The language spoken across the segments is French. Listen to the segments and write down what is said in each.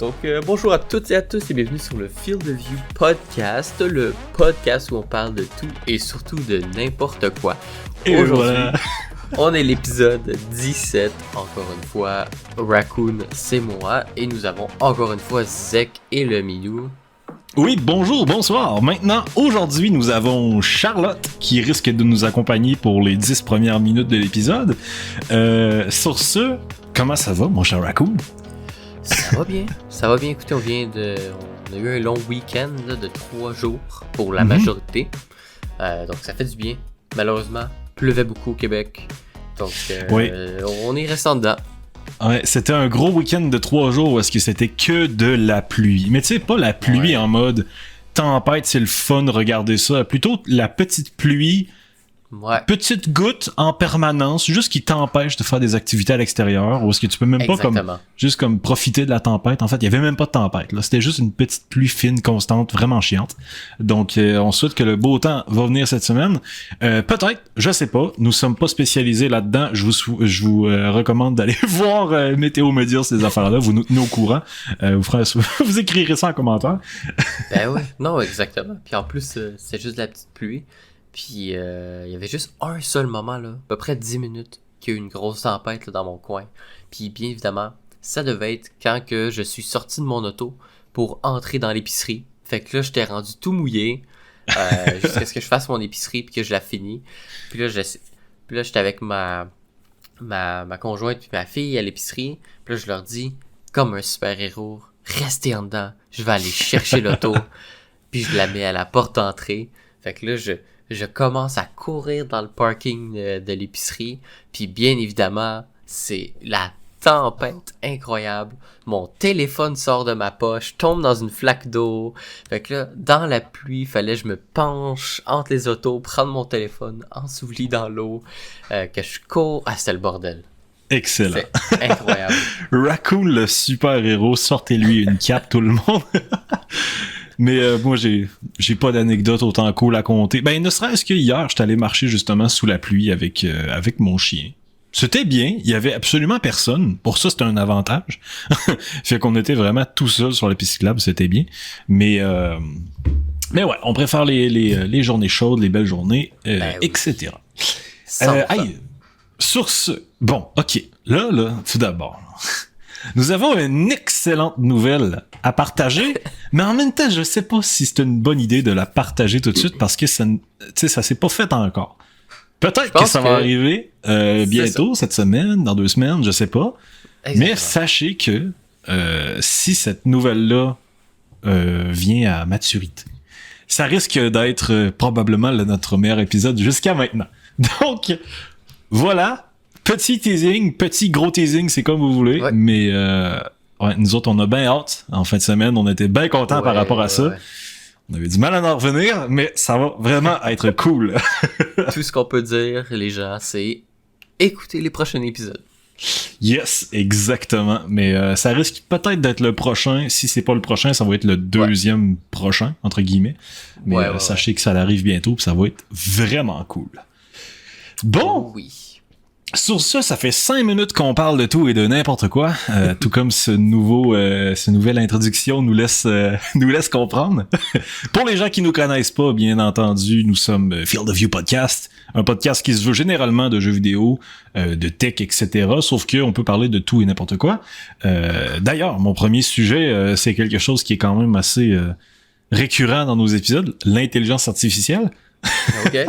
Donc, bonjour à toutes et à tous et bienvenue sur le Field of View Podcast, le podcast où on parle de tout et surtout de n'importe quoi. Et aujourd'hui, voilà. On est l'épisode 17, encore une fois, Raccoon, c'est moi, et nous avons encore une fois Zek et le Milou. Oui, bonjour, bonsoir. Maintenant, aujourd'hui, nous avons Charlotte qui risque de nous accompagner pour les 10 premières minutes de l'épisode. Sur ce, comment ça va, mon cher Raccoon? Ça va bien. Écoutez, on a eu un long week-end là, de 3 jours pour la majorité. Donc ça fait du bien. Malheureusement, pleuvait beaucoup au Québec. Donc oui. On est restant dedans. Ouais, c'était un gros week-end de 3 jours où est-ce que c'était que de la pluie. Mais tu sais, pas la pluie en mode tempête, c'est le fun de regarder ça. Plutôt la petite pluie. Ouais. Petite goutte en permanence, juste qui t'empêche de faire des activités à l'extérieur, ou est-ce que tu peux même pas comme profiter de la tempête. En fait, il y avait même pas de tempête, là. C'était juste une petite pluie fine, constante, vraiment chiante. Donc, on souhaite que le beau temps va venir cette semaine. Peut-être, je sais pas. Nous sommes pas spécialisés là-dedans. Je vous recommande d'aller voir Météo me dire ces affaires-là. Vous nous tenez au courant. Vous écrirez ça en commentaire. Ben oui, non, exactement. Puis en plus, c'est juste de la petite pluie. Puis il y avait juste un seul moment, là, à peu près 10 minutes, qu'il y a eu une grosse tempête là, dans mon coin. Puis bien évidemment, ça devait être quand que je suis sorti de mon auto pour entrer dans l'épicerie. Fait que là, j'étais rendu tout mouillé jusqu'à ce que je fasse mon épicerie puis que je la finis. Puis là, j'étais avec ma conjointe puis ma fille à l'épicerie. Puis là, je leur dis, comme un super-héros, restez en dedans. Je vais aller chercher l'auto. Puis je la mets à la porte d'entrée. Fait que là, je commence à courir dans le parking de l'épicerie, puis bien évidemment, c'est la tempête incroyable. Mon téléphone sort de ma poche, tombe dans une flaque d'eau. Fait que là, dans la pluie, fallait que je me penche entre les autos, prendre mon téléphone, ensevelie dans l'eau, que je cours. Ah, c'était le bordel. Excellent. C'est incroyable. Raccoon, le super-héros, sortez-lui une cape, tout le monde. Mais moi, j'ai pas d'anecdote autant cool à compter. Ben, ne serait-ce que hier, j'étais allé marcher justement sous la pluie avec mon chien. C'était bien, il y avait absolument personne. Pour ça, c'était un avantage. Fait qu'on était vraiment tout seul sur la piste cyclable, c'était bien. Mais ouais, on préfère les journées chaudes, les belles journées, etc. Hey, sur ce, bon, ok, là, tout d'abord... Nous avons une excellente nouvelle à partager, mais en même temps, je sais pas si c'est une bonne idée de la partager tout de suite parce que ça s'est pas fait encore. Peut-être que ça va arriver bientôt, cette semaine, dans 2 semaines, je sais pas. Exactement. Mais sachez que si cette nouvelle-là vient à maturité, ça risque d'être probablement notre meilleur épisode jusqu'à maintenant. Donc, voilà. Petit teasing, petit gros teasing, c'est comme vous voulez, mais nous autres, on a bien hâte. En fin de semaine, on était bien contents par rapport à ça. Ouais. On avait du mal à en revenir, mais ça va vraiment être cool. Tout ce qu'on peut dire, les gens, c'est écoutez les prochains épisodes. Yes, exactement. Mais ça risque peut-être d'être le prochain. Si c'est pas le prochain, ça va être le deuxième prochain, entre guillemets. Mais sachez que ça arrive bientôt, puis ça va être vraiment cool. Bon! Oh, oui. Sur ça fait 5 minutes qu'on parle de tout et de n'importe quoi, tout comme ce nouvelle introduction nous laisse comprendre. Pour les gens qui nous connaissent pas, bien entendu, nous sommes Field of View Podcast, un podcast qui se veut généralement de jeux vidéo, de tech, etc. Sauf qu'on peut parler de tout et n'importe quoi. D'ailleurs, mon premier sujet, c'est quelque chose qui est quand même assez récurrent dans nos épisodes, l'intelligence artificielle. Okay.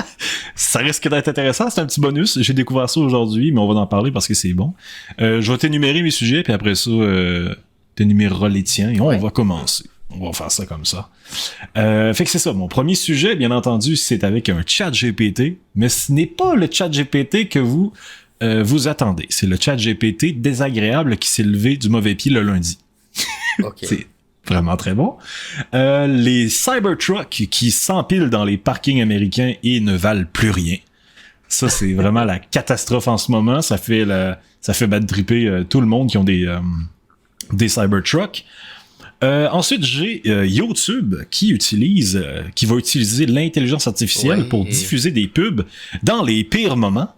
Ça risque d'être intéressant, c'est un petit bonus. J'ai découvert ça aujourd'hui, mais on va en parler parce que c'est bon. Je vais t'énumérer mes sujets, puis après ça, t'énuméreras les tiens, et on va commencer. On va faire ça comme ça. Fait que c'est ça, mon premier sujet, bien entendu, c'est avec un chat GPT, mais ce n'est pas le chat GPT que vous attendez. C'est le chat GPT désagréable qui s'est levé du mauvais pied le lundi. Okay. C'est vraiment très bon. Les Cybertrucks qui s'empilent dans les parkings américains et ne valent plus rien. Ça, c'est vraiment la catastrophe en ce moment. Ça fait bad tripper tout le monde qui ont des Cybertrucks. Ensuite, j'ai YouTube qui va utiliser l'intelligence artificielle pour diffuser des pubs dans les pires moments.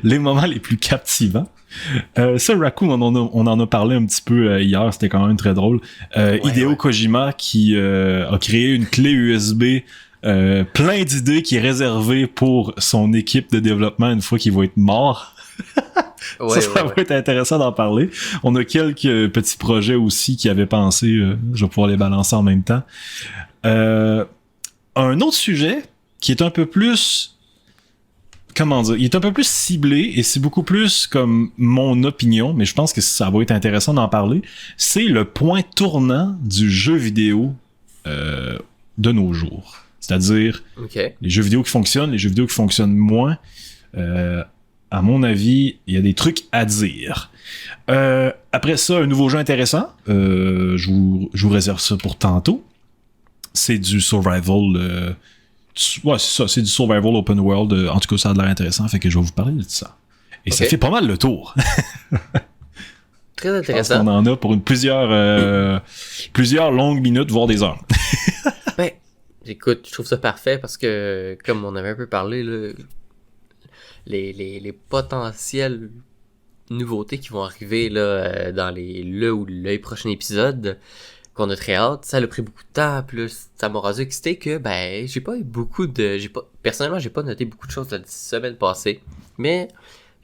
Les moments les plus captivants. Ça, Raccoon, on en a parlé un petit peu hier, c'était quand même très drôle. Hideo Kojima qui a créé une clé USB plein d'idées qui est réservée pour son équipe de développement une fois qu'il va être mort. Ça va être intéressant d'en parler. On a quelques petits projets aussi qui avaient pensé, je vais pouvoir les balancer en même temps. Un autre sujet qui est un peu plus... Comment dire? Il est un peu plus ciblé et c'est beaucoup plus comme mon opinion, mais je pense que ça va être intéressant d'en parler. C'est le point tournant du jeu vidéo de nos jours. C'est-à-dire les jeux vidéo qui fonctionnent, les jeux vidéo qui fonctionnent moins. À mon avis, il y a des trucs à dire. Après ça, un nouveau jeu intéressant. Je vous réserve ça pour tantôt. C'est du survival... ouais, c'est ça, c'est du survival open world. En tout cas, ça a l'air intéressant, fait que je vais vous parler de ça. Et ça fait pas mal le tour. Très intéressant. On en a pour plusieurs longues minutes, voire des heures. Ben, écoute, je trouve ça parfait parce que, comme on avait un peu parlé, là, les potentielles nouveautés qui vont arriver là, dans les prochains épisodes, qu'on a très hâte, ça a pris beaucoup de temps, plus ça m'a rendu excité que j'ai pas eu personnellement j'ai pas noté beaucoup de choses la semaine passée, mais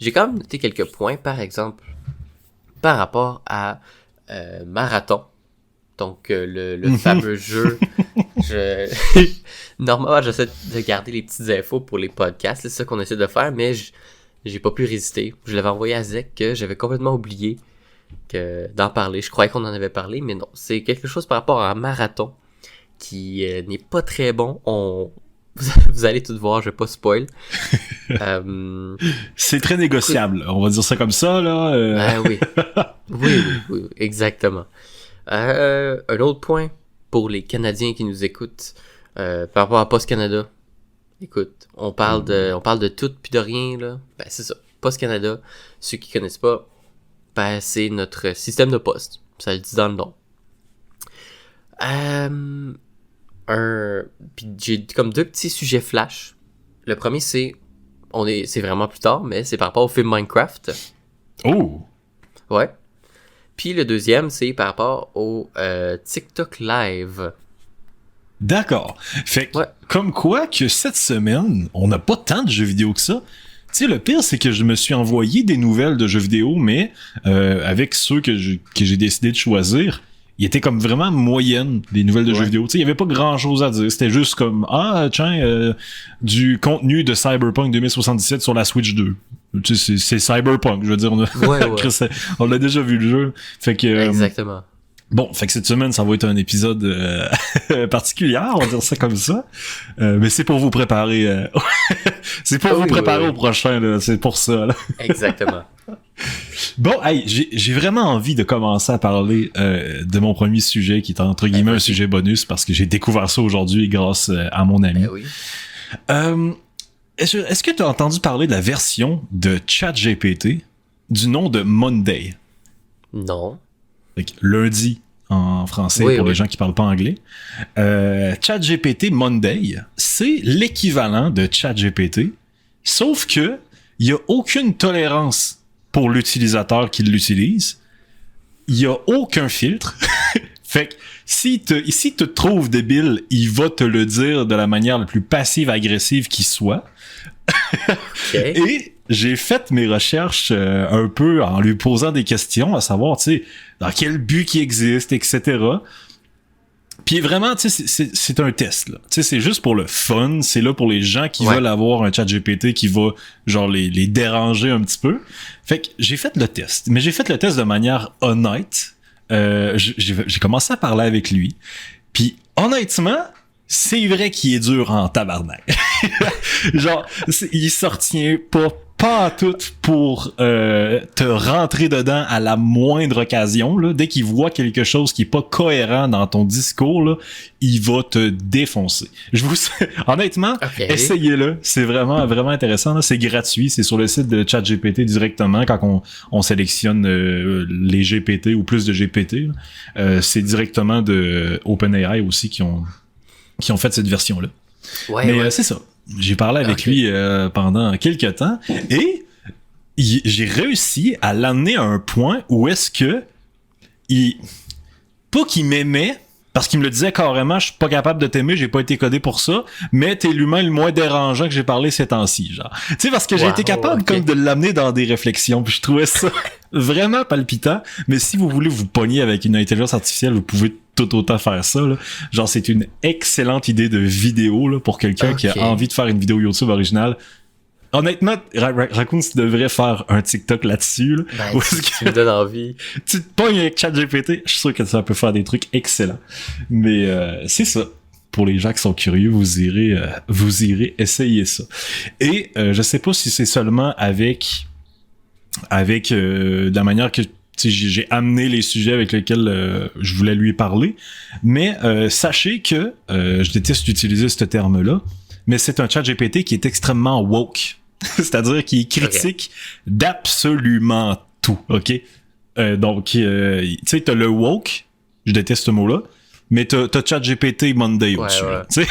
j'ai quand même noté quelques points, par exemple par rapport à Marathon, donc le fameux jeu. Normalement j'essaie de garder les petites infos pour les podcasts, c'est ça qu'on essaie de faire, mais j'ai pas pu résister. Je l'avais envoyé à Zek que j'avais complètement oublié d'en parler. Je croyais qu'on en avait parlé, mais non. C'est quelque chose par rapport à un Marathon qui n'est pas très bon. Vous allez tout voir, je vais pas spoil. C'est très négociable, on va dire ça comme ça, là. Oui. Oui, exactement. Un autre point pour les Canadiens qui nous écoutent par rapport à Post Canada. Écoute, on parle de tout puis de rien, là. Ben, c'est ça. Post Canada, ceux qui connaissent pas, c'est notre système de poste. Ça le dit dans le nom. Puis j'ai comme deux petits sujets flash. Le premier, c'est vraiment plus tard, mais c'est par rapport au film Minecraft. Oh! Ouais. Puis le deuxième, c'est par rapport au TikTok Live. D'accord. Fait que, comme quoi que cette semaine, on n'a pas tant de jeux vidéo que ça. Tu sais, le pire, c'est que je me suis envoyé des nouvelles de jeux vidéo, mais avec ceux que j'ai décidé de choisir, il était comme vraiment moyenne des nouvelles de jeux vidéo. Tu sais, il y avait pas grand-chose à dire. C'était juste comme, du contenu de Cyberpunk 2077 sur la Switch 2. Tu sais, c'est Cyberpunk, je veux dire. On l'a déjà vu le jeu. Fait que... Exactement. Bon, fait que cette semaine, ça va être un épisode particulier, on va dire ça comme ça. Mais c'est pour vous préparer. C'est pour vous préparer au prochain, là. C'est pour ça, là. Exactement. Bon, hey, j'ai vraiment envie de commencer à parler de mon premier sujet, qui est entre guillemets un sujet bonus, parce que j'ai découvert ça aujourd'hui grâce à mon ami. Oui. Est-ce que tu as entendu parler de la version de ChatGPT du nom de Monday? Non. Lundi en français pour les gens qui parlent pas anglais. ChatGPT Monday, c'est l'équivalent de ChatGPT, sauf que il y a aucune tolérance pour l'utilisateur qui l'utilise. Il y a aucun filtre. Fait que si te trouve débile, il va te le dire de la manière la plus passive-agressive qui soit. Et j'ai fait mes recherches un peu en lui posant des questions, à savoir, tu sais, dans quel but qui existe, etc. Puis vraiment, tu sais, c'est un test, là. Tu sais, c'est juste pour le fun, c'est là pour les gens qui veulent avoir un chat GPT qui va, genre, les déranger un petit peu. Fait que j'ai fait le test, mais j'ai fait le test de manière honnête. J'ai commencé à parler avec lui, puis honnêtement, c'est vrai qu'il est dur en tabarnak. Genre, il se retient pas tout pour te rentrer dedans à la moindre occasion, là. Dès qu'il voit quelque chose qui est pas cohérent dans ton discours, là, il va te défoncer. Honnêtement, essayez-le. C'est vraiment, vraiment intéressant, là. C'est gratuit. C'est sur le site de ChatGPT directement quand on sélectionne les GPT ou plus de GPT. C'est directement de OpenAI aussi qui ont fait cette version-là. Mais c'est ça. J'ai parlé avec lui pendant quelques temps et j'ai réussi à l'amener à un point où est-ce que pas qu'il m'aimait, parce qu'il me le disait carrément, je suis pas capable de t'aimer, j'ai pas été codé pour ça, mais t'es l'humain le moins dérangeant que j'ai parlé ces temps-ci, genre. Tu sais, parce que j'ai été capable comme de l'amener dans des réflexions, puis je trouvais ça vraiment palpitant, mais si vous voulez vous pogner avec une intelligence artificielle, vous pouvez tout autant faire ça, là. Genre, c'est une excellente idée de vidéo, là, pour quelqu'un qui a envie de faire une vidéo YouTube originale. Honnêtement, Raccoon, tu devrais faire un TikTok là-dessus. Là, ben, tu me donnes envie. Tu te pognes avec ChatGPT, je suis sûr que ça peut faire des trucs excellents. Mais c'est ça. Pour les gens qui sont curieux, vous irez essayer ça. Et je sais pas si c'est seulement avec la manière que j'ai amené les sujets avec lesquels je voulais lui parler, mais sachez que je déteste utiliser ce terme-là, mais c'est un ChatGPT qui est extrêmement woke. C'est-à-dire qu'il est critique d'absolument tout, ok? Donc, tu sais, t'as le woke, je déteste ce mot-là, mais t'as ChatGPT Monday au-dessus, tu sais?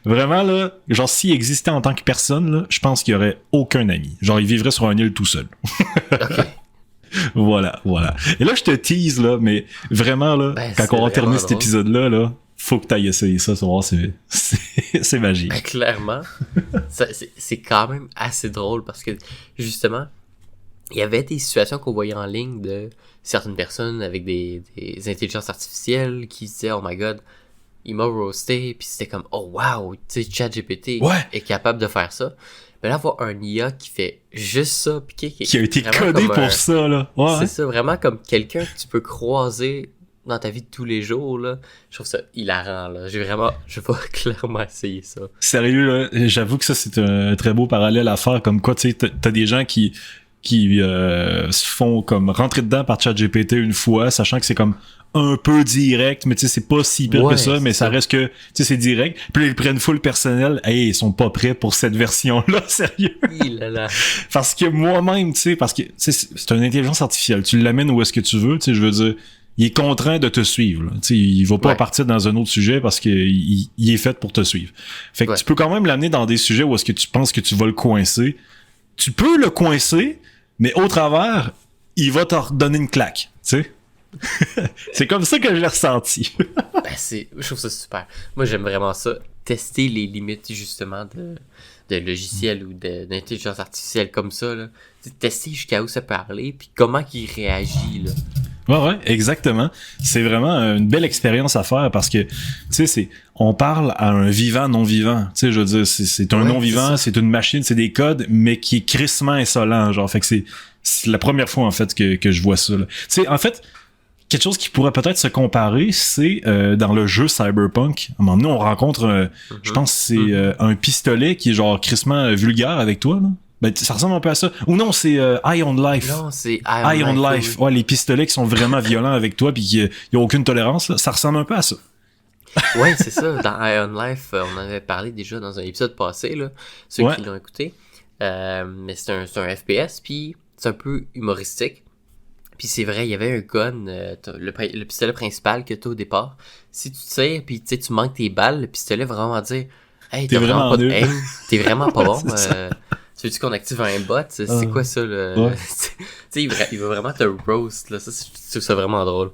Vraiment, là, genre, s'il existait en tant que personne, là, je pense qu'il y aurait aucun ami. Genre, il vivrait sur un île tout seul. Voilà. Et là, je te tease, là, mais vraiment, là, quand on va terminer cet épisode-là, là, faut que t'ailles essayer ça, c'est magique. Ben, clairement, c'est quand même assez drôle parce que, justement, il y avait des situations qu'on voyait en ligne de certaines personnes avec des intelligences artificielles qui disaient « Oh my God, il m'a roasté », puis c'était comme « Oh wow, tu sais, ChatGPT est capable de faire ça ». Mais là, voir un IA qui fait juste ça, puis qui a été codé pour ça, là. C'est ça, vraiment comme quelqu'un que tu peux croiser dans ta vie de tous les jours, là. Je trouve ça hilarant, là. Je vais clairement essayer ça. Sérieux, là, j'avoue que ça, c'est un très beau parallèle à faire, comme quoi, tu sais, t'as des gens qui se font comme rentrer dedans par ChatGPT une fois, sachant que c'est comme un peu direct, mais tu sais, c'est pas si pire que ça, mais ça reste que, tu sais, c'est direct. Puis là, ils prennent full personnel. Hey, ils sont pas prêts pour cette version-là, sérieux. Parce que moi-même, tu sais, parce que c'est une intelligence artificielle. Tu l'amènes où est-ce que tu veux, tu sais, je veux dire, il est contraint de te suivre. Tu sais, il va pas partir dans un autre sujet parce qu'il est fait pour te suivre. Fait que tu peux quand même l'amener dans des sujets où est-ce que tu penses que tu vas le coincer. Tu peux le coincer, mais au travers, il va te redonner une claque, tu sais. C'est comme ça que je l'ai ressenti. Je trouve ça super. Moi, j'aime vraiment ça. Tester les limites, justement, de logiciels ou d'intelligence artificielle comme ça, là. Tester jusqu'à où ça peut aller, puis comment il réagit, là. Ouais, exactement. C'est vraiment une belle expérience à faire parce que, tu sais, on parle à un vivant non-vivant. Tu sais, je veux dire, c'est un non-vivant, c'est une machine, c'est des codes, mais qui est crissement insolent, genre. Fait que c'est la première fois, en fait, que je vois ça, là. Tu sais, en fait, quelque chose qui pourrait peut-être se comparer, c'est dans le jeu Cyberpunk. À un moment donné, on rencontre, je pense que c'est un pistolet qui est genre crissement vulgaire avec toi, là. Ben, ça ressemble un peu à ça. Ou non, c'est Eye on Life. Non, c'est Eye on Life. Ouais, les pistolets qui sont vraiment violents avec toi puis qu'il y a aucune tolérance, là, ça ressemble un peu à ça. Ouais, c'est ça. Dans Eye on Life, on en avait parlé déjà dans un épisode passé, là, ceux qui l'ont écouté. Mais c'est un FPS, puis c'est un peu humoristique. Puis c'est vrai, il y avait un gun, le pistolet principal que t'as au départ. Si tu tires, puis tu manques tes balles, le pistolet va vraiment dire « Hey, t'as vraiment pas de aim, t'es vraiment pas bon. Tu veux-tu qu'on active un bot? C'est quoi ça, là? » Tu sais, il va vraiment te roast, là. Ça, je trouve ça vraiment drôle.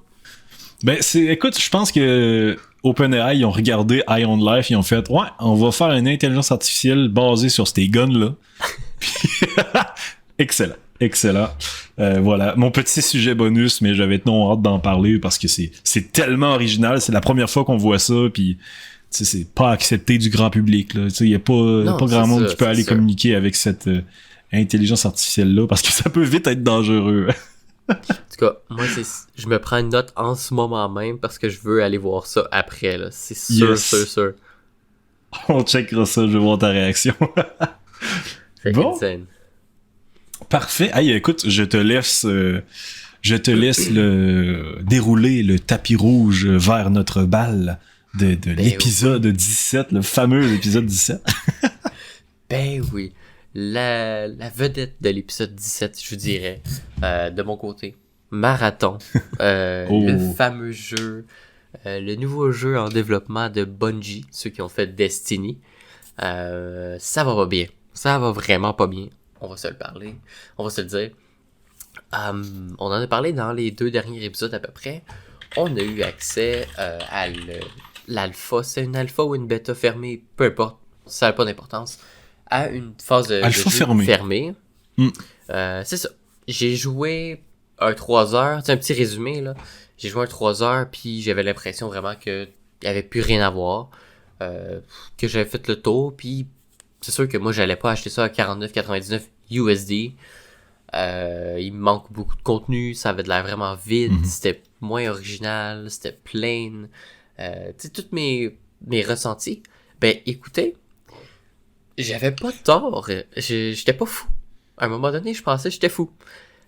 Ben, écoute, je pense que OpenAI, ils ont regardé Eye on Life, ils ont fait « Ouais, on va faire une intelligence artificielle basée sur ces guns-là. » Excellent. Voilà, mon petit sujet bonus, mais j'avais non hâte d'en parler parce que c'est tellement original. C'est la première fois qu'on voit ça, puis c'est pas accepté du grand public. Il y a pas grand monde qui peut aller communiquer avec cette intelligence artificielle-là parce que ça peut vite être dangereux. En tout cas, moi, je me prends une note en ce moment même parce que je veux aller voir ça après. Là. C'est sûr. On checkera ça, je veux voir ta réaction. Bon. Parfait. Hey, écoute, je te laisse dérouler le tapis rouge vers notre bal de l'épisode 17, le fameux épisode 17. Ben oui. La vedette de l'épisode 17, je dirais, de mon côté. Marathon. Le fameux jeu, le nouveau jeu en développement de Bungie, ceux qui ont fait Destiny. Ça va pas bien. Ça va vraiment pas bien. On va se le parler. On va se le dire. On en a parlé dans les 2 derniers épisodes à peu près. On a eu accès à l'alpha. C'est une alpha ou une bêta fermée, peu importe, ça n'a pas d'importance. À une phase de Alpha jeu fermée. C'est ça. J'ai joué un 3 heures. C'est un petit résumé, là. J'ai joué un 3 heures, puis j'avais l'impression vraiment qu'il n'y avait plus rien à voir. Que j'avais fait le tour, puis c'est sûr que moi, j'allais pas acheter ça à 49,99 USD. Il me manque beaucoup de contenu, ça avait de l'air vraiment vide, c'était moins original, c'était plain. Tu sais, tous mes ressentis. Ben, écoutez, j'avais pas tort. J'étais pas fou. À un moment donné, je pensais que j'étais fou.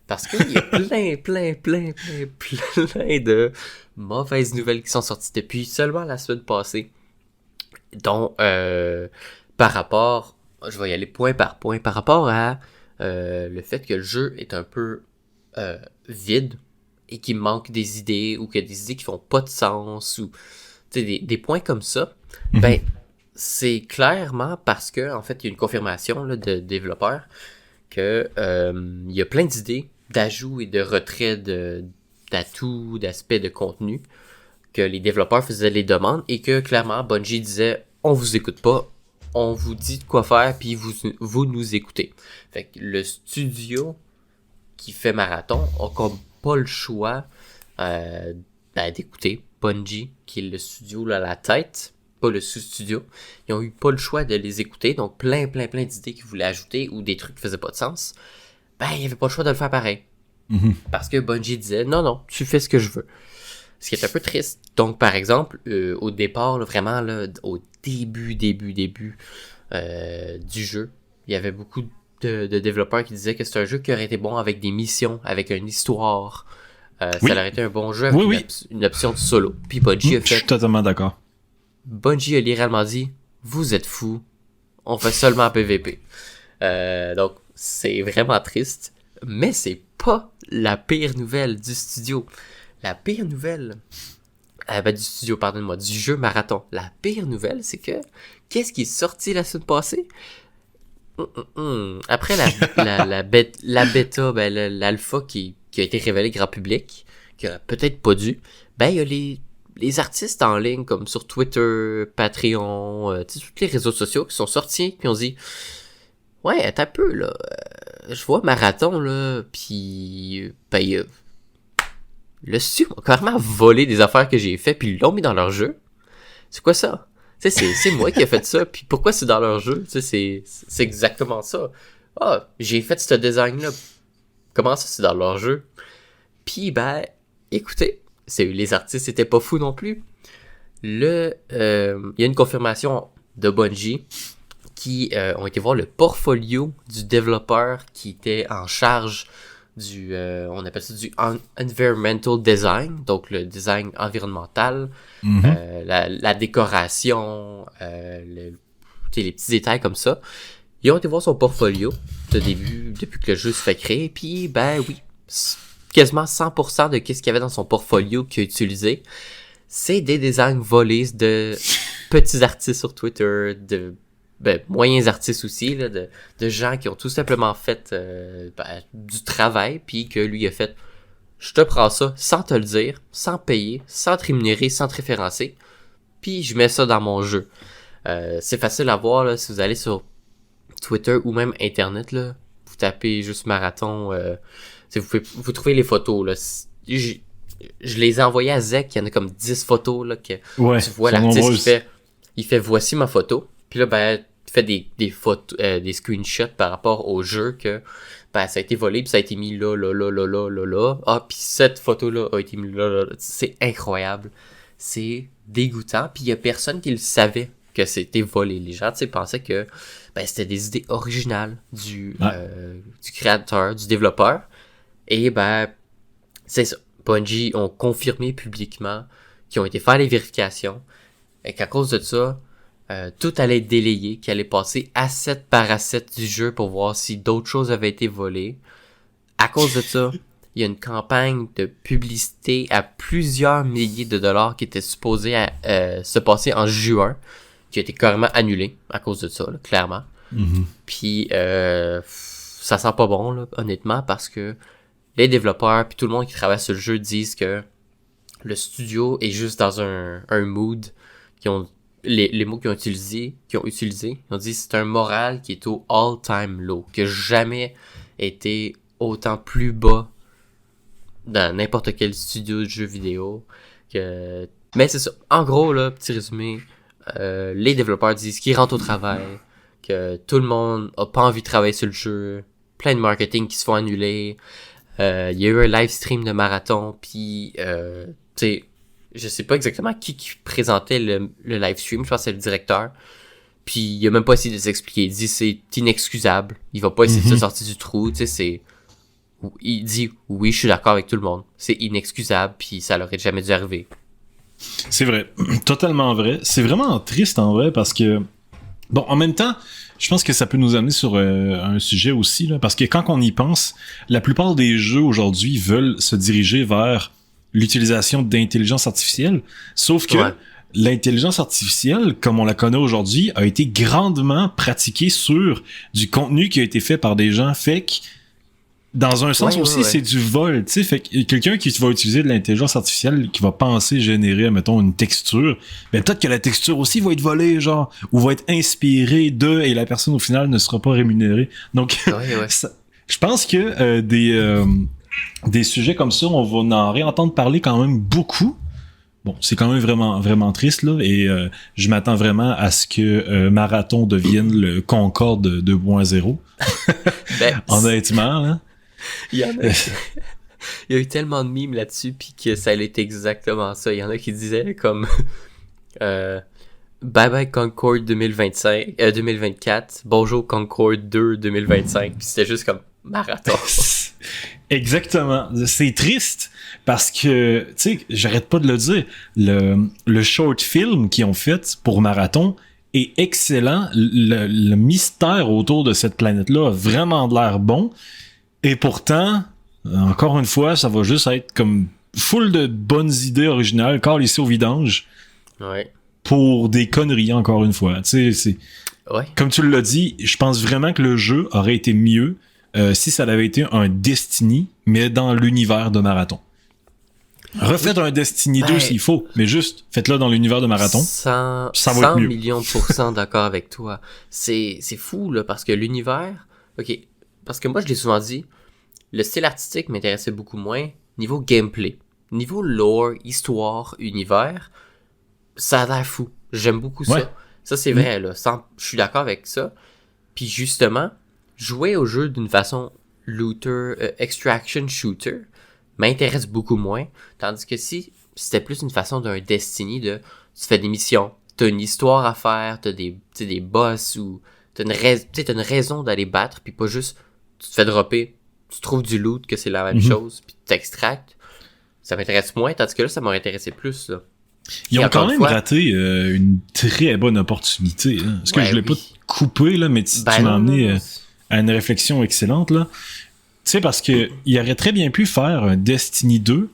Parce qu'il y a plein de mauvaises nouvelles qui sont sorties depuis seulement la semaine passée. Donc, par rapport, je vais y aller point par point, par rapport à le fait que le jeu est un peu vide et qu'il manque des idées ou qu'il y a des idées qui font pas de sens ou des points comme ça, ben c'est clairement parce que en fait il y a une confirmation là, de développeurs que il y a plein d'idées d'ajouts et de retrait d'atouts, d'aspects de contenu que les développeurs faisaient les demandes et que clairement Bungie disait on vous écoute pas, on vous dit de quoi faire puis vous nous écoutez. Fait que le studio qui fait Marathon a comme pas le choix d'écouter Bungie, qui est le studio là, à la tête, pas le sous-studio. Ils ont eu pas le choix de les écouter, donc plein d'idées qu'ils voulaient ajouter ou des trucs qui faisaient pas de sens. Ben, il y avait pas le choix de le faire pareil. Parce que Bungie disait non, tu fais ce que je veux. Ce qui est un peu triste. Donc, par exemple, au départ, là, vraiment, là, au début du jeu, il y avait beaucoup de développeurs qui disaient que c'est un jeu qui aurait été bon avec des missions, avec une histoire. Ça aurait été un bon jeu avec une option de solo. Puis Bungie a fait... Je suis totalement d'accord. Bungie a littéralement dit « Vous êtes fous, on fait seulement PVP. » Donc, c'est vraiment triste. Mais c'est pas la pire nouvelle du studio. La pire nouvelle... du studio, pardonne-moi, du jeu Marathon. La pire nouvelle, c'est que... Qu'est-ce qui est sorti la semaine passée? Après la bêta, ben, l'alpha qui a été révélée grand public, qui a peut-être pas dû, ben il y a les artistes en ligne, comme sur Twitter, Patreon, tous les réseaux sociaux qui sont sortis, puis on se dit, ouais, attends un peu, là, je vois Marathon, là, puis ben, le studio m'a carrément volé des affaires que j'ai fait, puis ils l'ont mis dans leur jeu. C'est quoi ça? Tu sais, c'est moi qui ai fait ça, puis pourquoi c'est dans leur jeu? Tu sais, c'est exactement ça. Ah, j'ai fait ce design-là. Comment ça, c'est dans leur jeu? Puis, ben, écoutez, les artistes étaient pas fous non plus. Il y a une confirmation de Bungie qui ont été voir le portfolio du développeur qui était en charge on appelle ça du environmental design, donc le design environnemental, la décoration, les petits détails comme ça. Ils ont été voir son portfolio depuis que le jeu se fait créer, puis ben oui, quasiment 100% de ce qu'il y avait dans son portfolio qu'il a utilisé, c'est des designs volés de petits artistes sur Twitter, moyens artistes aussi, là, de gens qui ont tout simplement fait du travail, puis que lui a fait je te prends ça sans te le dire, sans payer, sans te rémunérer, sans te référencer, puis je mets ça dans mon jeu. C'est facile à voir là, si vous allez sur Twitter ou même Internet, là, vous tapez juste Marathon, vous trouvez les photos. Là. Je les ai envoyées à Zek, il y en a comme 10 photos là, que tu vois l'artiste il fait voici ma photo. Puis là, ben, tu fais des photos, des screenshots par rapport au jeu que ben, ça a été volé, puis ça a été mis là. Ah, puis cette photo-là a été mise là. C'est incroyable. C'est dégoûtant. Puis il y a personne qui le savait que c'était volé. Les gens, tu sais, pensaient que ben, c'était des idées originales du créateur, du développeur. Et ben, c'est ça. Bungie ont confirmé publiquement qu'ils ont été faire les vérifications et qu'à cause de ça, tout allait être délayé, qu'il allait passer asset par asset du jeu pour voir si d'autres choses avaient été volées. À cause de ça, il y a une campagne de publicité à plusieurs milliers de dollars qui était supposée se passer en juin, qui a été carrément annulé à cause de ça, là, clairement. Mhm. Puis ça sent pas bon, là, honnêtement, parce que les développeurs puis tout le monde qui travaille sur le jeu disent que le studio est juste dans un mood qui ont les mots qu'ils ont utilisés, ils ont dit c'est un moral qui est au all-time low, qui a jamais été autant plus bas dans n'importe quel studio de jeux vidéo. Mais c'est ça. En gros, là, petit résumé, les développeurs disent qu'ils rentrent au travail, que tout le monde a pas envie de travailler sur le jeu, plein de marketing qui se font annuler. Il y a eu un live stream de marathon, puis tu sais, je sais pas exactement qui présentait le live stream, je pense que c'est le directeur. Puis il a même pas essayé de s'expliquer, il dit c'est inexcusable, il va pas essayer de se sortir du trou, tu sais, c'est... Il dit oui, je suis d'accord avec tout le monde, c'est inexcusable, puis ça l'aurait jamais dû arriver. C'est vrai, totalement vrai. C'est vraiment triste en vrai parce que, bon, en même temps, je pense que ça peut nous amener sur un sujet aussi, là, parce que quand on y pense, la plupart des jeux aujourd'hui veulent se diriger vers l'utilisation d'intelligence artificielle, sauf que l'intelligence artificielle, comme on la connaît aujourd'hui, a été grandement pratiquée sur du contenu qui a été fait par des gens fake. Dans un sens aussi, c'est du vol, tu sais, fait que quelqu'un qui va utiliser de l'intelligence artificielle, qui va penser générer, mettons, une texture, ben peut-être que la texture aussi va être volée, genre, ou va être inspirée de, et la personne au final ne sera pas rémunérée. Donc, je pense que des sujets comme ça, on va en réentendre parler quand même beaucoup. Bon, c'est quand même vraiment, vraiment triste, là, et je m'attends vraiment à ce que Marathon devienne le Concorde 2.0. Ben, honnêtement, là. Il y en a il y a eu tellement de mimes là-dessus puis que ça allait être exactement ça. Il y en a qui disaient comme bye bye Concorde 2024, bonjour Concorde 2 2025, puis c'était juste comme marathon. Exactement. C'est triste parce que, tu sais, j'arrête pas de le dire, le short film qu'ils ont fait pour Marathon est excellent. Le mystère autour de cette planète-là a vraiment de l'air bon. Et pourtant, encore une fois, ça va juste être comme full de bonnes idées originales, calissées au vidange. Ouais. Pour des conneries, encore une fois. Tu sais, c'est... Ouais. Comme tu l'as dit, je pense vraiment que le jeu aurait été mieux si ça avait été un Destiny, mais dans l'univers de Marathon. Refaites un Destiny 2 s'il faut, mais juste faites-le dans l'univers de Marathon. 100 millions de % d'accord avec toi. C'est fou, là, parce que l'univers... OK, parce que moi, je l'ai souvent dit, le style artistique m'intéressait beaucoup moins. Niveau gameplay, niveau lore, histoire, univers, ça a l'air fou. J'aime beaucoup ça. Ça, c'est vrai, là. Je suis d'accord avec ça. Puis justement, jouer au jeu d'une façon extraction shooter m'intéresse beaucoup moins. Tandis que si c'était plus une façon d'un Destiny de... Tu fais des missions, t'as une histoire à faire, t'as des boss ou... T'as une raison d'aller battre, puis pas juste... Tu te fais dropper, tu trouves du loot, que c'est la même chose, puis tu t'extractes. Ça m'intéresse moins, tandis que là, ça m'aurait intéressé plus, là. Ils ont quand même raté une très bonne opportunité. Hein. Parce que je voulais pas te couper, là, mais tu m'as amené à une réflexion excellente, là. Tu sais, parce que il aurait très bien pu faire un Destiny 2,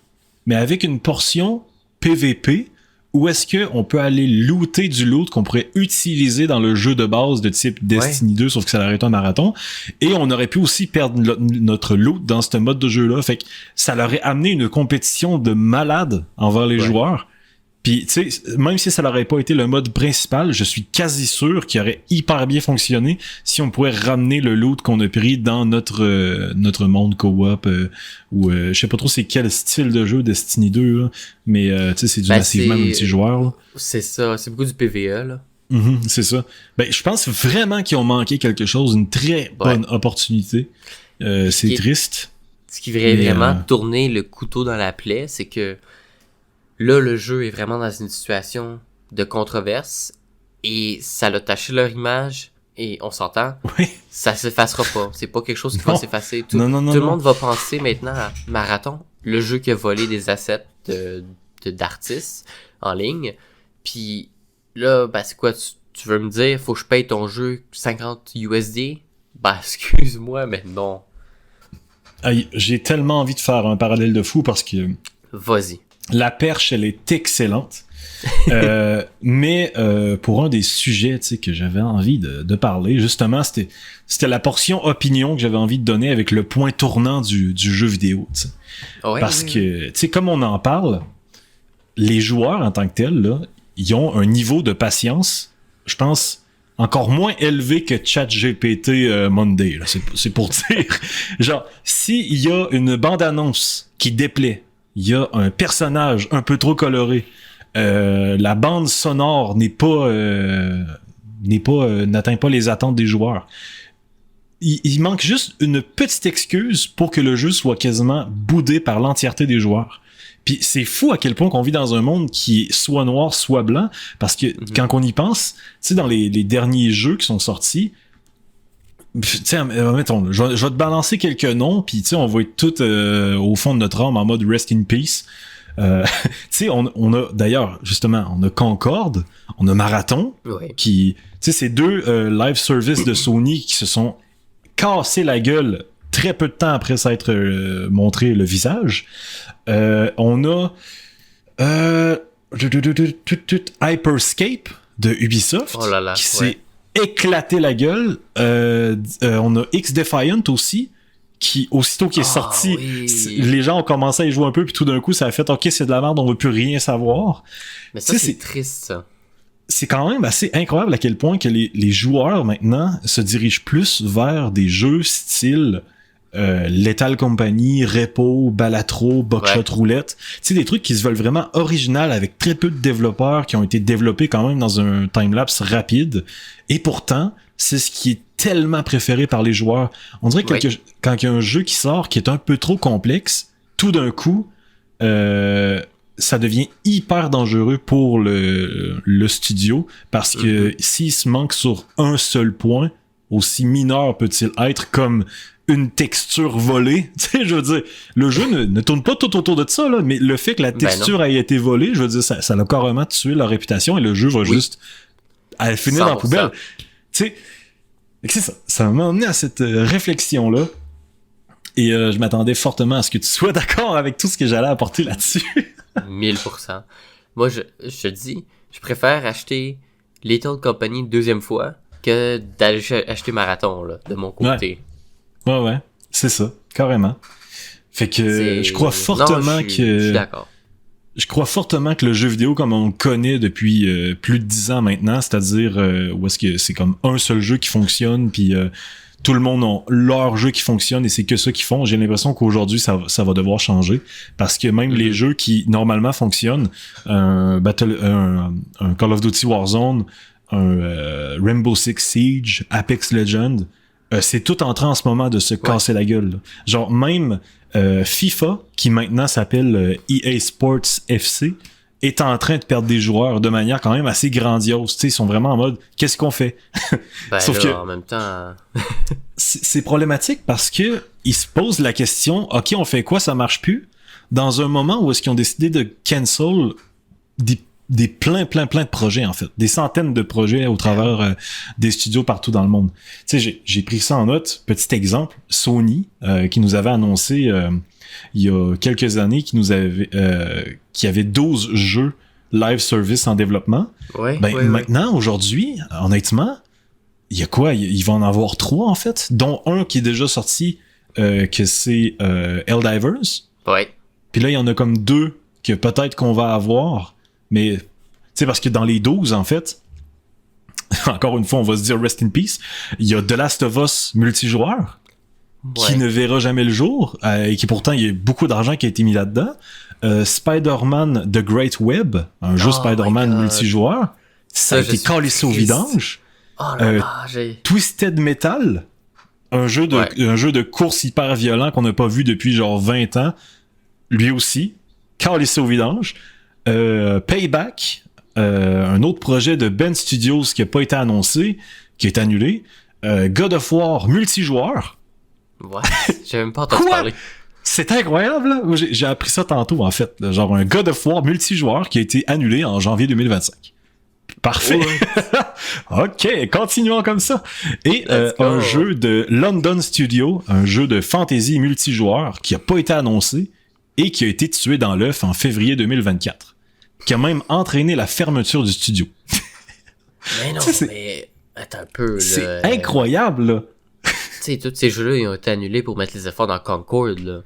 mais avec une portion PVP, où est-ce qu'on peut aller looter du loot qu'on pourrait utiliser dans le jeu de base de type Destiny 2, sauf que ça aurait été un marathon. Et on aurait pu aussi perdre notre loot dans ce mode de jeu-là. Fait que ça leur aurait amené une compétition de malade envers les joueurs. Puis, tu sais, même si ça n'aurait pas été le mode principal, je suis quasi sûr qu'il aurait hyper bien fonctionné si on pourrait ramener le loot qu'on a pris dans notre monde co-op, ou je sais pas trop c'est quel style de jeu Destiny 2, là, mais tu sais, c'est du massivement multijoueur, là. C'est ça, c'est beaucoup du PvE, là. C'est ça. Ben, je pense vraiment qu'ils ont manqué quelque chose, une très bonne opportunité. C'est triste. Ce qui va vraiment tourner le couteau dans la plaie, c'est que là, le jeu est vraiment dans une situation de controverse et ça l'a taché leur image et on s'entend, ça s'effacera pas. C'est pas quelque chose qui va s'effacer. Tout le monde va penser maintenant à Marathon, le jeu qui a volé des assets d'artistes en ligne. Puis là, ben c'est quoi, tu veux me dire, faut que je paye ton jeu 50 USD? Ben excuse-moi, mais non. J'ai tellement envie de faire un parallèle de fou parce que... Vas-y. La perche, elle est excellente. Mais pour un des sujets, tu sais, que j'avais envie de parler, justement, c'était la portion opinion que j'avais envie de donner avec le point tournant du jeu vidéo, tu sais. Ouais, Parce que, tu sais, comme on en parle, les joueurs en tant que tels, là, ils ont un niveau de patience, je pense, encore moins élevé que ChatGPT Monday. Là. C'est pour dire. Genre, s'il y a une bande-annonce qui déplaît, il y a un personnage un peu trop coloré, la bande sonore n'atteint pas les attentes des joueurs. Il manque juste une petite excuse pour que le jeu soit quasiment boudé par l'entièreté des joueurs. Puis c'est fou à quel point qu'on vit dans un monde qui est soit noir, soit blanc, parce que quand on y pense, tu sais, dans les derniers jeux qui sont sortis, tu sais, mettons, je vais te balancer quelques noms, puis tu sais, on va être tous au fond de notre âme en mode rest in peace. Tu sais, on a d'ailleurs, justement, on a Concorde, on a Marathon, qui, tu sais, c'est deux live services de Sony qui se sont cassés la gueule très peu de temps après s'être montré le visage. On a Hyperscape de Ubisoft qui s'est éclaté la gueule. On a X-Defiant aussi, qui aussitôt qu'il est sorti, les gens ont commencé à y jouer un peu, puis tout d'un coup ça a fait ok, c'est de la merde, on veut plus rien savoir. Mais ça, c'est triste, ça. C'est quand même assez incroyable à quel point que les joueurs maintenant se dirigent plus vers des jeux style Lethal Company, Repo, Balatro, Buckshot Roulette. Tu sais, des trucs qui se veulent vraiment original avec très peu de développeurs qui ont été développés quand même dans un timelapse rapide. Et pourtant, c'est ce qui est tellement préféré par les joueurs. On dirait que quand il y a un jeu qui sort qui est un peu trop complexe, tout d'un coup, ça devient hyper dangereux pour le studio parce que s'il se manque sur un seul point, aussi mineur peut-il être comme une texture volée, tu sais, je veux dire, le jeu ne tourne pas tout autour de ça, là, mais le fait que la texture ait été volée, je veux dire, ça a carrément tué leur réputation et le jeu va juste finir dans la poubelle. Tu sais, ça m'a amené à cette réflexion-là. Et je m'attendais fortement à ce que tu sois d'accord avec tout ce que j'allais apporter là-dessus. 1000%. Moi, je te dis, je préfère acheter Lethal Company une deuxième fois que d'aller acheter Marathon, là, de mon côté. Ouais, c'est ça, carrément. Fait que je crois fortement je suis d'accord. Je crois fortement que le jeu vidéo comme on le connaît depuis plus de 10 ans maintenant, c'est-à-dire où est-ce que c'est comme un seul jeu qui fonctionne, puis tout le monde a leur jeu qui fonctionne et c'est que ça qu'ils font. J'ai l'impression qu'aujourd'hui ça va devoir changer parce que même les jeux qui normalement fonctionnent, un Call of Duty Warzone, un Rainbow Six Siege, Apex Legends, c'est tout en train en ce moment de se casser la gueule. Là. Genre même FIFA, qui maintenant s'appelle EA Sports FC, est en train de perdre des joueurs de manière quand même assez grandiose. Tu sais, ils sont vraiment en mode qu'est-ce qu'on fait? Sauf que en même temps, c'est problématique parce que ils se posent la question, ok, on fait quoi, ça marche plus? Dans un moment où est-ce qu'ils ont décidé de cancel des plein de projets, en fait. Des centaines de projets au travers des studios partout dans le monde. Tu sais, j'ai pris ça en note. Petit exemple, Sony, qui nous avait annoncé il y a quelques années qui avait 12 jeux live service en développement. Maintenant, aujourd'hui, honnêtement, il y a quoi? Il va en avoir 3, en fait, dont un qui est déjà sorti, que c'est Helldivers. Ouais. Puis là, il y en a comme 2 que peut-être qu'on va avoir. Mais, tu sais, parce que dans les 12, en fait, encore une fois, on va se dire rest in peace, il y a The Last of Us multijoueur, qui ne verra jamais le jour, et qui pourtant, il y a beaucoup d'argent qui a été mis là-dedans. Spider-Man The Great Web, un jeu Spider-Man multijoueur, ça a été calissé au vidange. Twisted Metal, un jeu de course hyper violent qu'on n'a pas vu depuis genre 20 ans, lui aussi, calissé au vidange. Payback, un autre projet de Ben Studios qui a pas été annoncé, qui est annulé. God of War multijoueur. Ouais, j'ai même pas entendu parler. C'est incroyable, là. J'ai appris ça tantôt, en fait. Là. Genre un God of War multijoueur qui a été annulé en janvier 2025. Parfait. Ok, continuons comme ça. Et un jeu de London Studio, un jeu de fantasy multijoueur qui a pas été annoncé et qui a été tué dans l'œuf en février 2024. qui a même entraîné la fermeture du studio. Mais non, mais attends un peu, là. C'est incroyable, là. Tu sais, tous ces jeux-là, ils ont été annulés pour mettre les efforts dans Concord, là.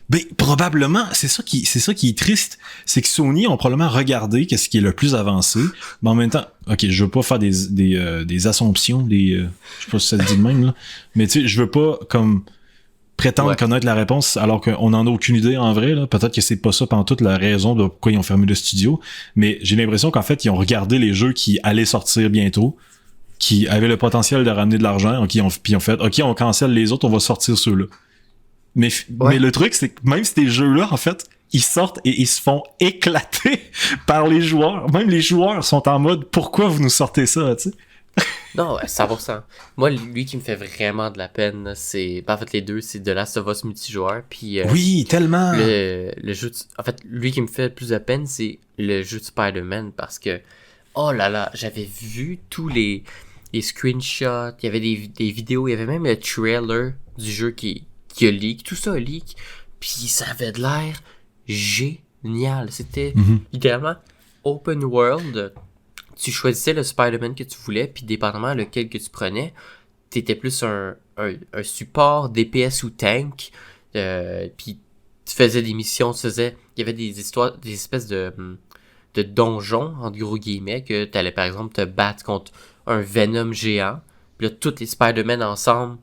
Ben, probablement, c'est ça qui est triste, c'est que Sony ont probablement regardé qu'est-ce qui est le plus avancé, mais en même temps, ok, je veux pas faire des assumptions, je sais pas si ça se dit de même, là, mais tu sais, je veux pas, comme, prétendre connaître la réponse alors qu'on en a aucune idée en vrai, là. Peut-être que c'est pas ça pantoute la raison de pourquoi ils ont fermé le studio, mais j'ai l'impression qu'en fait, ils ont regardé les jeux qui allaient sortir bientôt, qui avaient le potentiel de ramener de l'argent, puis ils ont fait, ok, on cancelle les autres, on va sortir ceux-là. Mais le truc, c'est que même ces jeux-là, en fait, ils sortent et ils se font éclater par les joueurs. Même les joueurs sont en mode, pourquoi vous nous sortez ça, tu sais? Non, 100%. Moi, lui qui me fait vraiment de la peine, c'est... En fait, les deux, c'est The Last of Us multijoueur, puis... oui, tellement! Le jeu... En fait, lui qui me fait le plus de peine, c'est le jeu de Spider-Man, parce que... Oh là là, j'avais vu tous les screenshots, il y avait des vidéos, il y avait même le trailer du jeu qui a leak, tout ça a leak, puis ça avait de l'air génial. C'était littéralement open world. Tu choisissais le Spider-Man que tu voulais, puis dépendamment lequel que tu prenais, t'étais plus un support DPS ou tank, puis tu faisais des missions, il y avait des histoires, des espèces de donjons, entre gros guillemets, que t'allais par exemple te battre contre un Venom géant, puis là tous les Spider-Man ensemble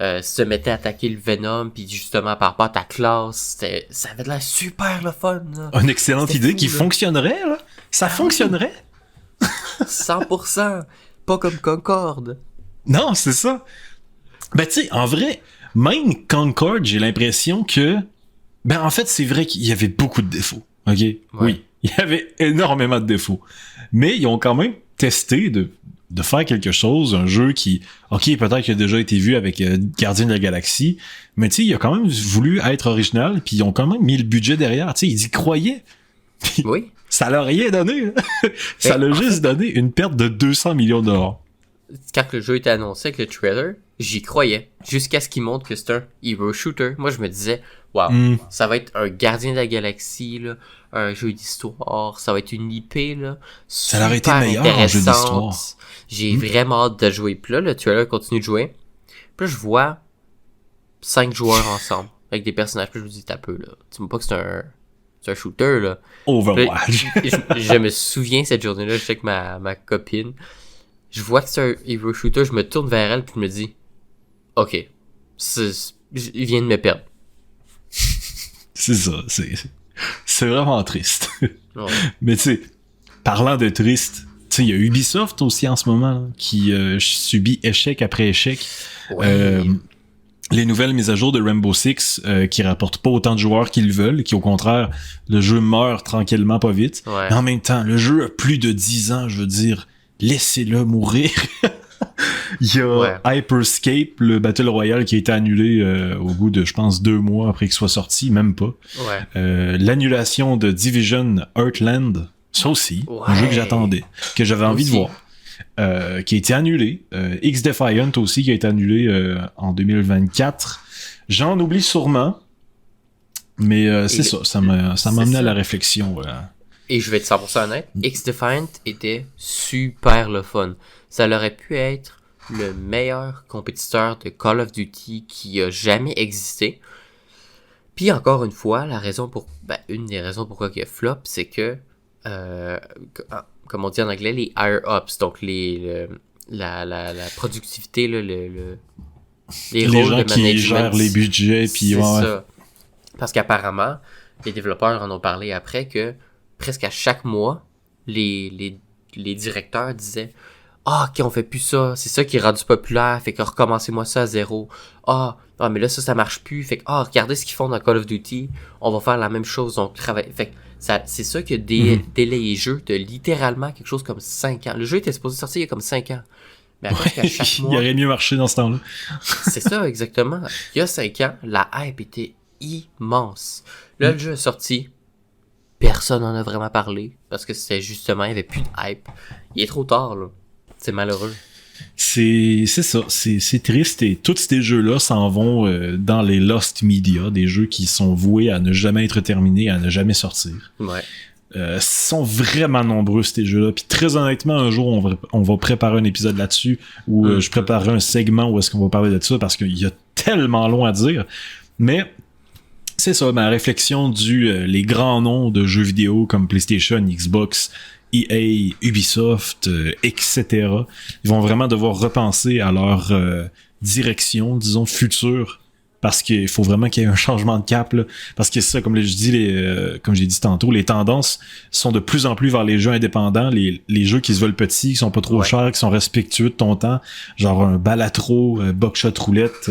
se mettaient à attaquer le Venom, puis justement par rapport à ta classe, ça avait de l'air super le fun. Là. Une excellente idée qui fonctionnerait, là. Ça fonctionnerait. 100%. Pas comme Concorde. Non, c'est ça. Ben, tu sais, en vrai, même Concorde, j'ai l'impression que... Ben, en fait, c'est vrai qu'il y avait beaucoup de défauts. OK? Ouais. Oui. Il y avait énormément de défauts. Mais ils ont quand même testé de faire quelque chose, un jeu qui... OK, peut-être qu'il a déjà été vu avec Gardien de la Galaxie, mais tu sais, il a quand même voulu être original, puis ils ont quand même mis le budget derrière. Tu sais, ils y croyaient. Puis oui. Ça l'a rien donné. Ça l'a juste donné une perte de 200 millions de dollars. Quand le jeu était annoncé avec le trailer, j'y croyais. Jusqu'à ce qu'il montre que c'est un hero shooter. Moi, je me disais, waouh, ça va être un Gardien de la Galaxie, là, un jeu d'histoire, ça va être une IP, là. Ça aurait été meilleur en jeu d'histoire. J'ai vraiment hâte de jouer. Puis là, le trailer continue de jouer. Puis là, je vois 5 joueurs ensemble, avec des personnages. Puis je me dis, t'as peu, là. Tu me dis pas que c'est un shooter, là. Overwatch. Je me souviens cette journée-là, j'étais avec ma copine. Je vois que c'est un hero shooter, je me tourne vers elle puis je me dis, ok, il vient de me perdre. C'est ça, c'est vraiment triste. Ouais. Mais tu sais, parlant de triste, tu sais, il y a Ubisoft aussi en ce moment là, qui subit échec après échec. Ouais. Les nouvelles mises à jour de Rainbow Six qui rapportent pas autant de joueurs qu'ils veulent, qui au contraire, le jeu meurt tranquillement pas vite. Ouais. Mais en même temps, le jeu a plus de 10 ans, je veux dire, laissez-le mourir. Il y a Hyperscape, le Battle Royale qui a été annulé au bout de, je pense, 2 mois après qu'il soit sorti, même pas. Ouais. L'annulation de Division Heartland, ça aussi, un jeu que j'attendais, que j'avais envie de voir. Qui a été annulé. X-Defiant aussi, qui a été annulé en 2024. J'en oublie sûrement, mais c'est ça m'a amené à la réflexion. Et je vais être 100% honnête, X-Defiant était super le fun. Ça aurait pu être le meilleur compétiteur de Call of Duty qui a jamais existé. Puis encore une fois, une des raisons pourquoi il a flop, c'est que comme on dit en anglais, les higher ups, donc la productivité, là, les rôles gens de qui management, gèrent les budgets, puis c'est ça. Parce qu'apparemment, les développeurs en ont parlé après que presque à chaque mois, les directeurs disaient ok, on fait plus ça, c'est ça qui est rendu populaire, fait que recommencez-moi ça à zéro. Mais là ça marche plus, fait que regardez ce qu'ils font dans Call of Duty, on va faire la même chose, on travaille. Fait que c'est ça qui a délayé le jeu de littéralement quelque chose comme 5 ans. Le jeu était supposé sortir il y a comme 5 ans. Mais à cause qu'à chaque mois... Il aurait mieux marché dans ce temps-là. C'est ça, exactement. Il y a 5 ans, la hype était immense. Là, le jeu est sorti. Personne en a vraiment parlé. Parce que c'était justement, il n'y avait plus de hype. Il est trop tard, là. C'est malheureux. C'est ça, c'est triste et tous ces jeux-là s'en vont dans les lost media, des jeux qui sont voués à ne jamais être terminés, à ne jamais sortir. Ouais. sont vraiment nombreux ces jeux-là. Puis très honnêtement, un jour on va préparer un épisode là-dessus où je préparerai un segment où est-ce qu'on va parler de ça parce qu'il y a tellement long à dire. Mais c'est ça, ma réflexion les grands noms de jeux vidéo comme PlayStation, Xbox, EA, Ubisoft, etc. Ils vont vraiment devoir repenser à leur direction, disons, future, parce qu'il faut vraiment qu'il y ait un changement de cap, là. Parce que ça, comme je dis, comme j'ai dit tantôt, les tendances sont de plus en plus vers les jeux indépendants, les jeux qui se veulent petits, qui sont pas trop chers, qui sont respectueux de ton temps, genre un Balatro, Buckshot Roulette,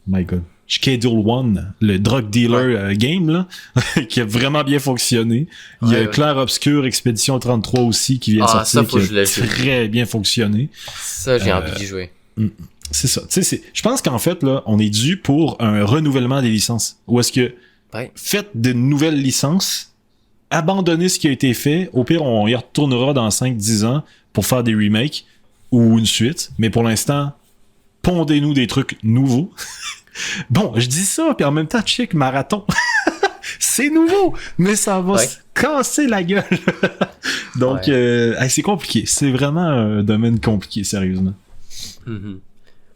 my God. Schedule One, le drug dealer game, là, qui a vraiment bien fonctionné. Il y a Clair Obscur Expédition 33 aussi qui vient de sortir, qui a très bien fonctionné. Ça, j'ai envie d'y jouer. C'est ça. Tu sais, je pense qu'en fait, là, on est dû pour un renouvellement des licences. Ou est-ce que faites de nouvelles licences, abandonnez ce qui a été fait, au pire, on y retournera dans 5-10 ans pour faire des remakes ou une suite, mais pour l'instant, pondez-nous des trucs nouveaux. Bon, je dis ça, puis en même temps, check Marathon. C'est nouveau, mais ça va se casser la gueule. Donc, c'est compliqué. C'est vraiment un domaine compliqué, sérieusement. Mm-hmm.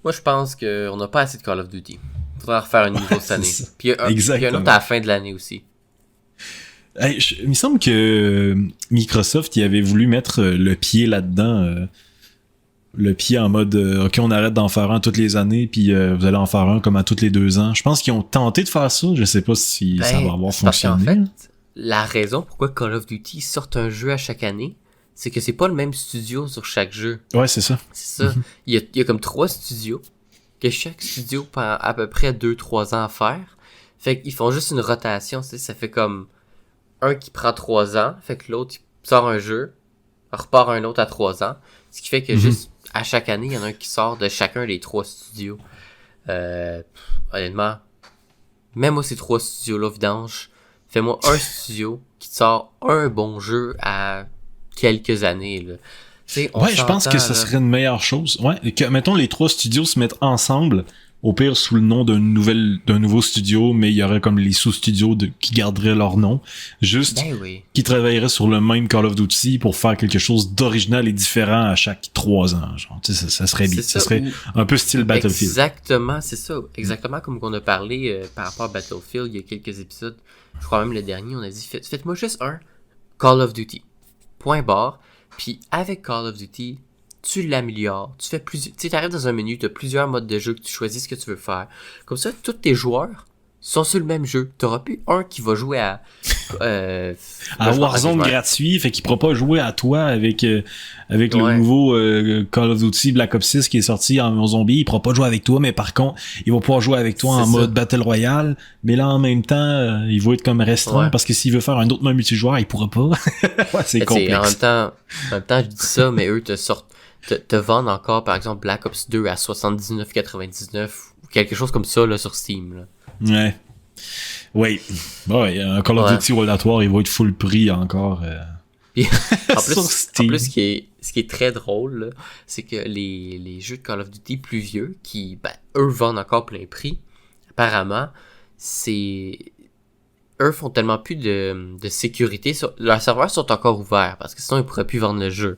Moi, je pense qu'on n'a pas assez de Call of Duty. Il faudra refaire une nouvelle cette année. Puis il y a un autre à la fin de l'année aussi. Il me semble que Microsoft il avait voulu mettre le pied là-dedans. Le pied en mode OK, on arrête d'en faire un toutes les années, puis vous allez en faire un comme à toutes les 2 ans. Je pense qu'ils ont tenté de faire ça. Je sais pas si ça va avoir fonctionné. Parce qu'en fait, la raison pourquoi Call of Duty sort un jeu à chaque année, c'est que c'est pas le même studio sur chaque jeu. Ouais, c'est ça. C'est ça. Il y a comme 3 studios, que chaque studio prend à peu près 2-3 ans à faire. Fait qu'ils font juste une rotation, tu sais, ça fait comme un qui prend 3 ans, fait que l'autre il sort un jeu, repart un autre à 3 ans, ce qui fait que juste à chaque année, il y en a un qui sort de chacun des 3 studios. Honnêtement, même moi ces 3 studios-là, vidange, fais-moi un studio qui te sort un bon jeu à quelques années, là. Ouais, je pense que ça serait une meilleure chose. Ouais, que, mettons, les 3 studios se mettent ensemble, au pire sous le nom d'un nouveau studio, mais il y aurait comme les sous-studios qui garderaient leur nom, juste qui travailleraient sur le même Call of Duty pour faire quelque chose d'original et différent à chaque 3 ans. Genre, tu sais, ça serait bien. Ça serait un peu style Battlefield. Exactement, c'est ça. Exactement comme qu'on a parlé par rapport à Battlefield il y a quelques épisodes. Je crois même le dernier, on a dit faites-moi juste un Call of Duty. Point barre. Puis avec Call of Duty, tu l'améliores. Tu fais plusieurs. Tu sais, t'arrives dans un menu, t'as plusieurs modes de jeu que tu choisis ce que tu veux faire. Comme ça, tous tes joueurs sont sur le même jeu. T'auras plus un qui va jouer à Warzone gratuit, fait qu'il pourra pas jouer à toi avec le nouveau Call of Duty Black Ops 6 qui est sorti en zombie. Il pourra pas jouer avec toi, mais par contre, il va pouvoir jouer avec toi en mode Battle Royale. Mais là, en même temps, il va être comme restreint parce que s'il veut faire un autre mode multijoueur, il pourra pas. C'est complexe. En même temps, je dis ça, mais eux te vendent encore, par exemple, Black Ops 2 à 79,99 ou quelque chose comme ça là, sur Steam. Là. Ouais. Oui. Ouais, un Call of Duty World at War, il va être full prix encore. Puis, en plus, ce qui est très drôle, là, c'est que les jeux de Call of Duty plus vieux, qui, eux, vendent encore plein prix, apparemment, eux font tellement plus de sécurité. Leurs serveurs sont encore ouverts, parce que sinon, ils pourraient plus vendre le jeu.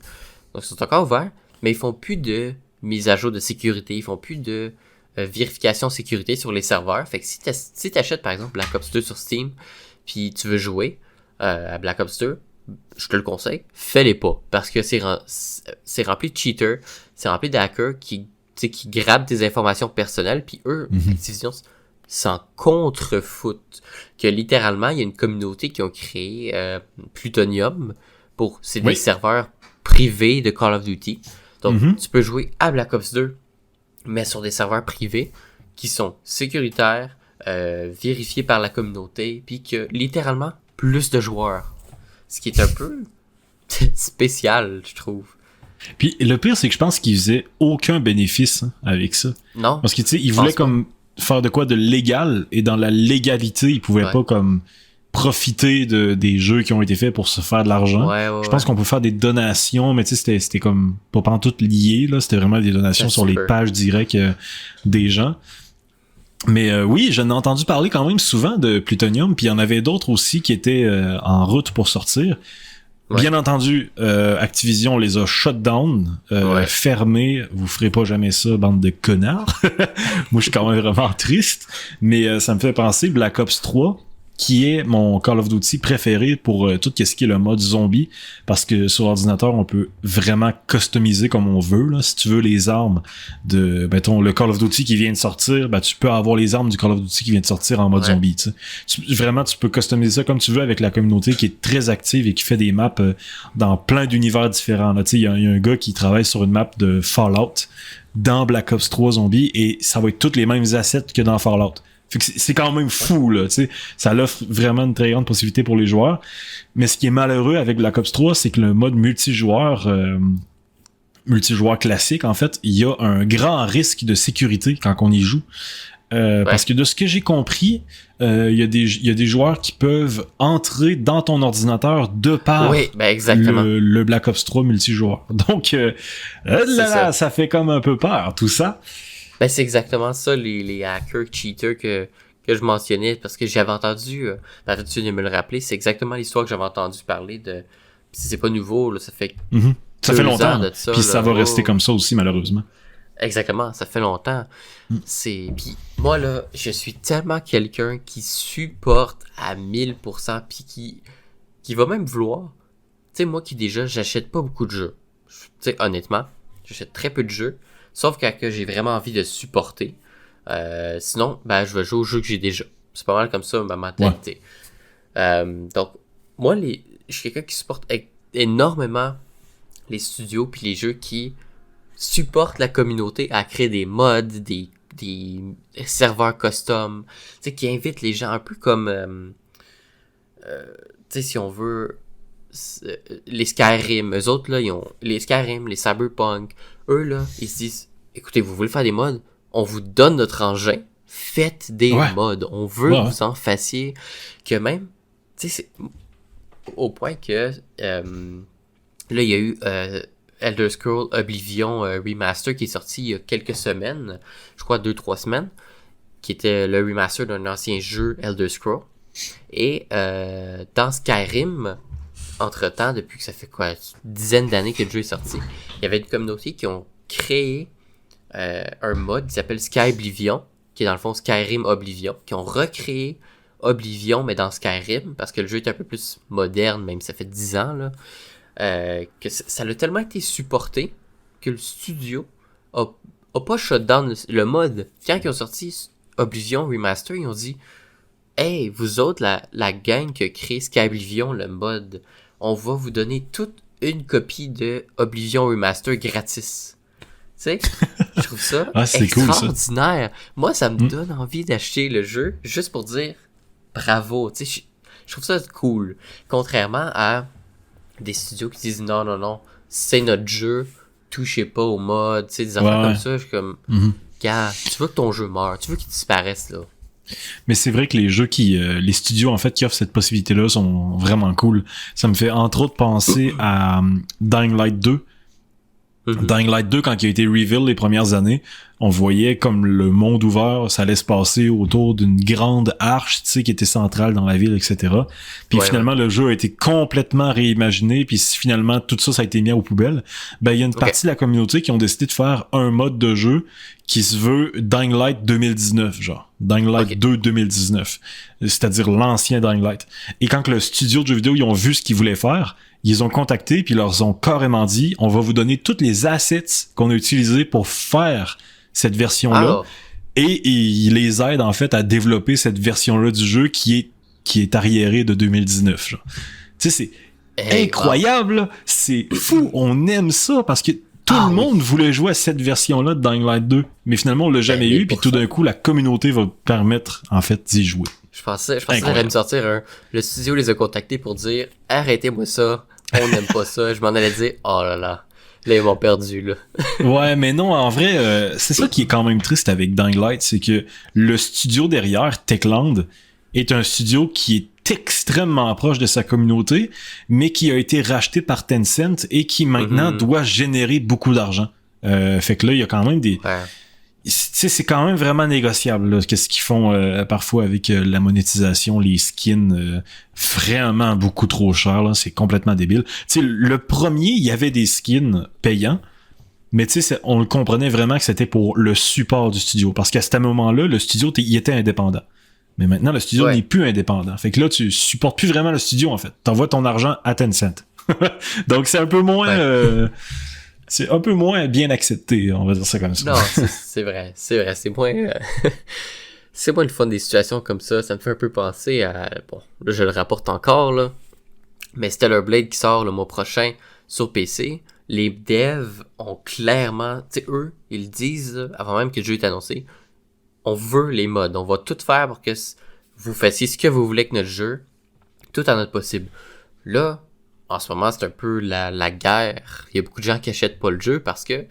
Donc, ils sont encore ouverts, mais ils font plus de mise à jour de sécurité, ils font plus de vérification sécurité sur les serveurs. Fait que si t'achètes par exemple Black Ops 2 sur Steam, puis tu veux jouer à Black Ops 2, je te le conseille, fais-les pas, parce que c'est rempli de cheaters, c'est rempli de hackers qui grabent tes informations personnelles, puis eux, Activision, s'en contrefoutent. Que littéralement, il y a une communauté qui ont créé Plutonium c'est des serveurs privés de Call of Duty. Donc, tu peux jouer à Black Ops 2, mais sur des serveurs privés qui sont sécuritaires, vérifiés par la communauté, puis que littéralement plus de joueurs. Ce qui est un peu spécial, je trouve. Puis le pire, c'est que je pense qu'ils faisaient aucun bénéfice avec ça. Non. Parce que tu sais, ils voulaient comme faire de quoi de légal, et dans la légalité, ils pouvaient pas comme profiter des jeux qui ont été faits pour se faire de l'argent. Je pense qu'on peut faire des donations, mais tu sais, c'était comme pas pantoute lié, là. C'était vraiment des donations sur les pages directes des gens. Mais oui, j'en ai entendu parler quand même souvent de Plutonium, puis il y en avait d'autres aussi qui étaient en route pour sortir. Ouais. Bien entendu, Activision les a shut down, fermés. Vous ferez pas jamais ça, bande de connards. Moi, je suis quand même vraiment triste. Mais ça me fait penser Black Ops 3, qui est mon Call of Duty préféré pour tout ce qui est le mode zombie, parce que sur ordinateur, on peut vraiment customiser comme on veut. Là. Si tu veux les armes de, mettons, le Call of Duty qui vient de sortir, ben, tu peux avoir les armes du Call of Duty qui vient de sortir en mode zombie. Vraiment, tu peux customiser ça comme tu veux avec la communauté qui est très active et qui fait des maps dans plein d'univers différents. Il y a un gars qui travaille sur une map de Fallout dans Black Ops 3 Zombie et ça va être toutes les mêmes assets que dans Fallout. Fait que c'est quand même fou, là, tu sais. Ça offre vraiment une très grande possibilité pour les joueurs. Mais ce qui est malheureux avec Black Ops 3, c'est que le mode multijoueur classique, en fait, il y a un grand risque de sécurité quand on y joue. Parce que de ce que j'ai compris, il y a des joueurs qui peuvent entrer dans ton ordinateur de par le Black Ops 3 multijoueur. Donc, ça fait comme un peu peur, tout ça. Ben, c'est exactement ça, les hackers, cheaters que je mentionnais, parce que j'avais entendu, tu viens de me le rappeler, c'est exactement l'histoire que j'avais entendu parler de... Si c'est pas nouveau, là, ça fait ça fait longtemps, de ça. Puis ça va rester comme ça aussi, malheureusement. Exactement, ça fait longtemps. Puis moi, là, je suis tellement quelqu'un qui supporte à 1000%, puis qui va même vouloir... Tu sais, moi qui déjà, j'achète pas beaucoup de jeux. Tu sais, honnêtement, j'achète très peu de jeux. Sauf quand j'ai vraiment envie de supporter. Sinon, ben, je vais jouer aux jeux que j'ai déjà. C'est pas mal comme ça, ma mentalité. Donc, moi, je suis quelqu'un qui supporte énormément les studios puis les jeux qui supportent la communauté à créer des mods, des serveurs custom, tu sais, qui invitent les gens un peu comme, tu sais, si on veut, les Skyrim, eux autres, là, ils ont les Skyrim, les Cyberpunk, eux, là, ils se disent, écoutez, vous voulez faire des mods? On vous donne notre engin, faites des mods. On veut vous en fassiez. Que même, tu sais, c'est au point que, là, il y a eu Elder Scrolls Oblivion Remaster qui est sorti il y a quelques semaines, je crois 2-3 semaines, qui était le remaster d'un ancien jeu Elder Scrolls. Et dans Skyrim, entre-temps, depuis que ça fait une dizaine d'années que le jeu est sorti, il y avait une communauté qui ont créé un mod qui s'appelle Skyblivion, qui est dans le fond Skyrim Oblivion, qui ont recréé Oblivion, mais dans Skyrim, parce que le jeu est un peu plus moderne, même ça fait 10 ans, là, que ça a tellement été supporté que le studio a pas shut down le mod. Quand ils ont sorti Oblivion Remaster, ils ont dit « Hey, vous autres, la gang qui a créé Skyblivion, le mod, on va vous donner toute une copie de Oblivion Remaster gratis. » Tu sais, je trouve ça extraordinaire. Cool, ça. Moi, ça me donne envie d'acheter le jeu juste pour dire bravo. Tu sais, je trouve ça cool. Contrairement à des studios qui disent non, c'est notre jeu, touchez pas au mode, tu sais, des affaires comme ça. Je suis comme, gars, tu veux que ton jeu meure, tu veux qu'il disparaisse, là. Mais c'est vrai que les jeux les studios en fait qui offrent cette possibilité-là sont vraiment cool. Ça me fait entre autres penser à Dying Light 2. Dying Light 2, quand il a été reveal les premières années, on voyait comme le monde ouvert, ça allait se passer autour d'une grande arche, tu sais, qui était centrale dans la ville, etc. Puis finalement, le jeu a été complètement réimaginé, puis finalement, tout ça, ça a été mis aux poubelles. Ben, il y a une partie de la communauté qui ont décidé de faire un mode de jeu qui se veut Dying Light 2019, genre. Dying Light 2 2019. C'est-à-dire l'ancien Dying Light. Et quand le studio de jeux vidéo, ils ont vu ce qu'ils voulaient faire, ils ont contacté puis ils leur ont carrément dit on va vous donner toutes les assets qu'on a utilisés pour faire cette version-là et ils les aident en fait à développer cette version-là du jeu qui est arriérée de 2019. Genre. Tu sais, c'est incroyable, c'est fou, on aime ça parce que tout le monde voulait jouer à cette version-là de Dying Light 2, mais finalement on l'a jamais eu puis tout d'un coup la communauté va permettre en fait d'y jouer. Je pensais qu'il allait me sortir le studio les a contactés pour dire arrêtez-moi ça, on n'aime pas ça. Je m'en allais dire oh là là, ils m'ont perdu là. Ouais, mais non, en vrai, c'est ça qui est quand même triste avec Dying Light, c'est que le studio derrière, Techland, est un studio qui est extrêmement proche de sa communauté, mais qui a été racheté par Tencent et qui maintenant doit générer beaucoup d'argent. Fait que là, il y a quand même tu sais, c'est quand même vraiment négociable, là, qu'est-ce qu'ils font parfois avec la monétisation, les skins, vraiment beaucoup trop chers, là, c'est complètement débile. Tu sais, le premier, il y avait des skins payants, mais tu sais, on le comprenait vraiment que c'était pour le support du studio, parce qu'à ce moment-là, le studio, il était indépendant. Mais maintenant, le studio n'est plus indépendant. Fait que là, tu supportes plus vraiment le studio, en fait. T'envoies ton argent à Tencent. Donc, c'est un peu moins... c'est un peu moins bien accepté, on va dire ça comme ça. Non, c'est vrai. C'est moins... c'est moins le fun des situations comme ça. Ça me fait un peu penser à... Bon, là, je le rapporte encore, là. Mais Stellar Blade qui sort le mois prochain sur PC, les devs ont clairement... Tu sais, eux, ils disent, là, avant même que le jeu est annoncé, on veut les mods. On va tout faire pour que vous fassiez ce que vous voulez avec notre jeu, tout en notre possible. Là, en ce moment, c'est un peu la guerre. Il y a beaucoup de gens qui achètent pas le jeu parce que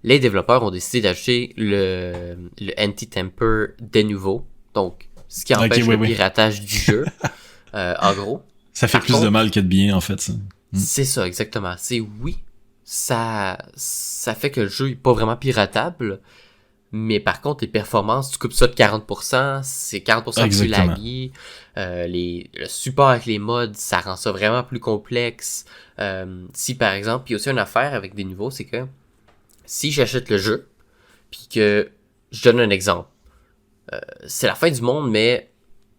les développeurs ont décidé d'acheter le anti-temper de nouveau. Donc, ce qui empêche le piratage du jeu. En gros. Ça fait plus de mal que de bien, en fait, ça. C'est ça, exactement. C'est oui, ça fait que le jeu est pas vraiment piratable. Mais par contre, les performances, tu coupes ça de 40%, c'est 40% plus laggy. Le support avec les mods, ça rend ça vraiment plus complexe. Si par exemple, il y a aussi une affaire avec des nouveaux, c'est que si j'achète le jeu, puis que je donne un exemple, c'est la fin du monde, mais...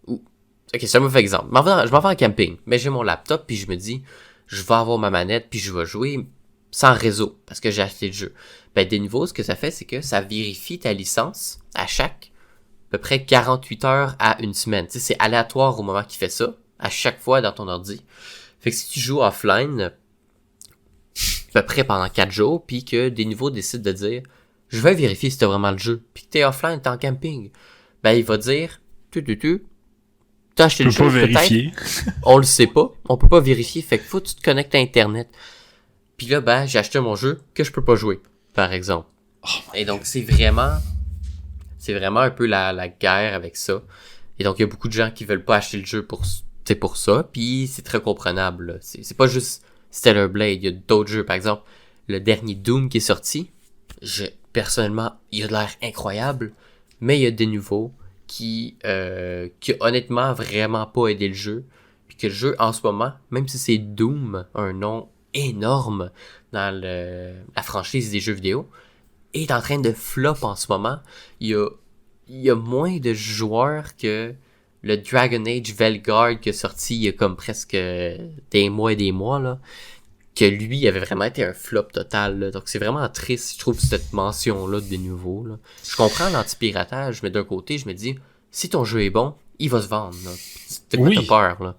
Ok, c'est un mauvais exemple. Je m'en vais en camping, mais j'ai mon laptop, puis je me dis, je vais avoir ma manette, puis je vais jouer sans réseau, parce que j'ai acheté le jeu. Ben, des nouveaux, ce que ça fait, c'est que ça vérifie ta licence à chaque à peu près 48 heures à une semaine. Tu sais, c'est aléatoire au moment qu'il fait ça, à chaque fois dans ton ordi. Fait que si tu joues offline, à peu près pendant 4 jours, puis que des nouveaux décident de dire, je vais vérifier si t'as vraiment le jeu, puis que t'es offline, t'es en camping, ben, il va dire, t'as acheté le jeu, peut-être, on le sait pas, on peut pas vérifier, fait que faut que tu te connectes à Internet. Puis là, ben, j'ai acheté mon jeu que je peux pas jouer, par exemple. Et donc, c'est vraiment un peu la guerre avec ça. Et donc, il y a beaucoup de gens qui veulent pas acheter le jeu pour ça, puis c'est très comprenable, là. C'est pas juste Stellar Blade, il y a d'autres jeux, par exemple, le dernier Doom qui est sorti, personnellement, il a l'air incroyable, mais il y a des nouveaux qui honnêtement vraiment pas aidé le jeu, puis que le jeu, en ce moment, même si c'est Doom, un nom énorme dans la franchise des jeux vidéo, est en train de flop en ce moment. Il y a moins de joueurs que le Dragon Age Vanguard qui est sorti il y a comme presque des mois là, que lui avait vraiment été un flop total, là. Donc c'est vraiment triste, je trouve, cette mention-là des nouveaux, là. Je comprends l'anti-piratage, mais d'un côté, je me dis, si ton jeu est bon, il va se vendre, là. T'as peur, là.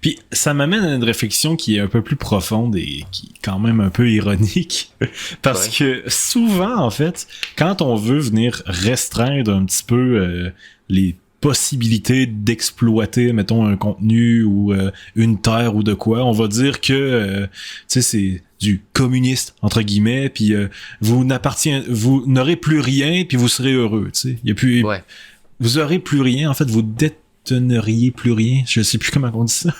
Puis ça m'amène à une réflexion qui est un peu plus profonde et qui est quand même un peu ironique. Parce que souvent, en fait, quand on veut venir restreindre un petit peu les possibilités d'exploiter, mettons, un contenu ou une terre ou de quoi, on va dire que tu sais, c'est du communiste entre guillemets, puis vous n'aurez plus rien, puis vous serez heureux, tu sais. Il y a plus, vous aurez plus rien, en fait, vous déteneriez plus rien, je sais plus comment on dit ça.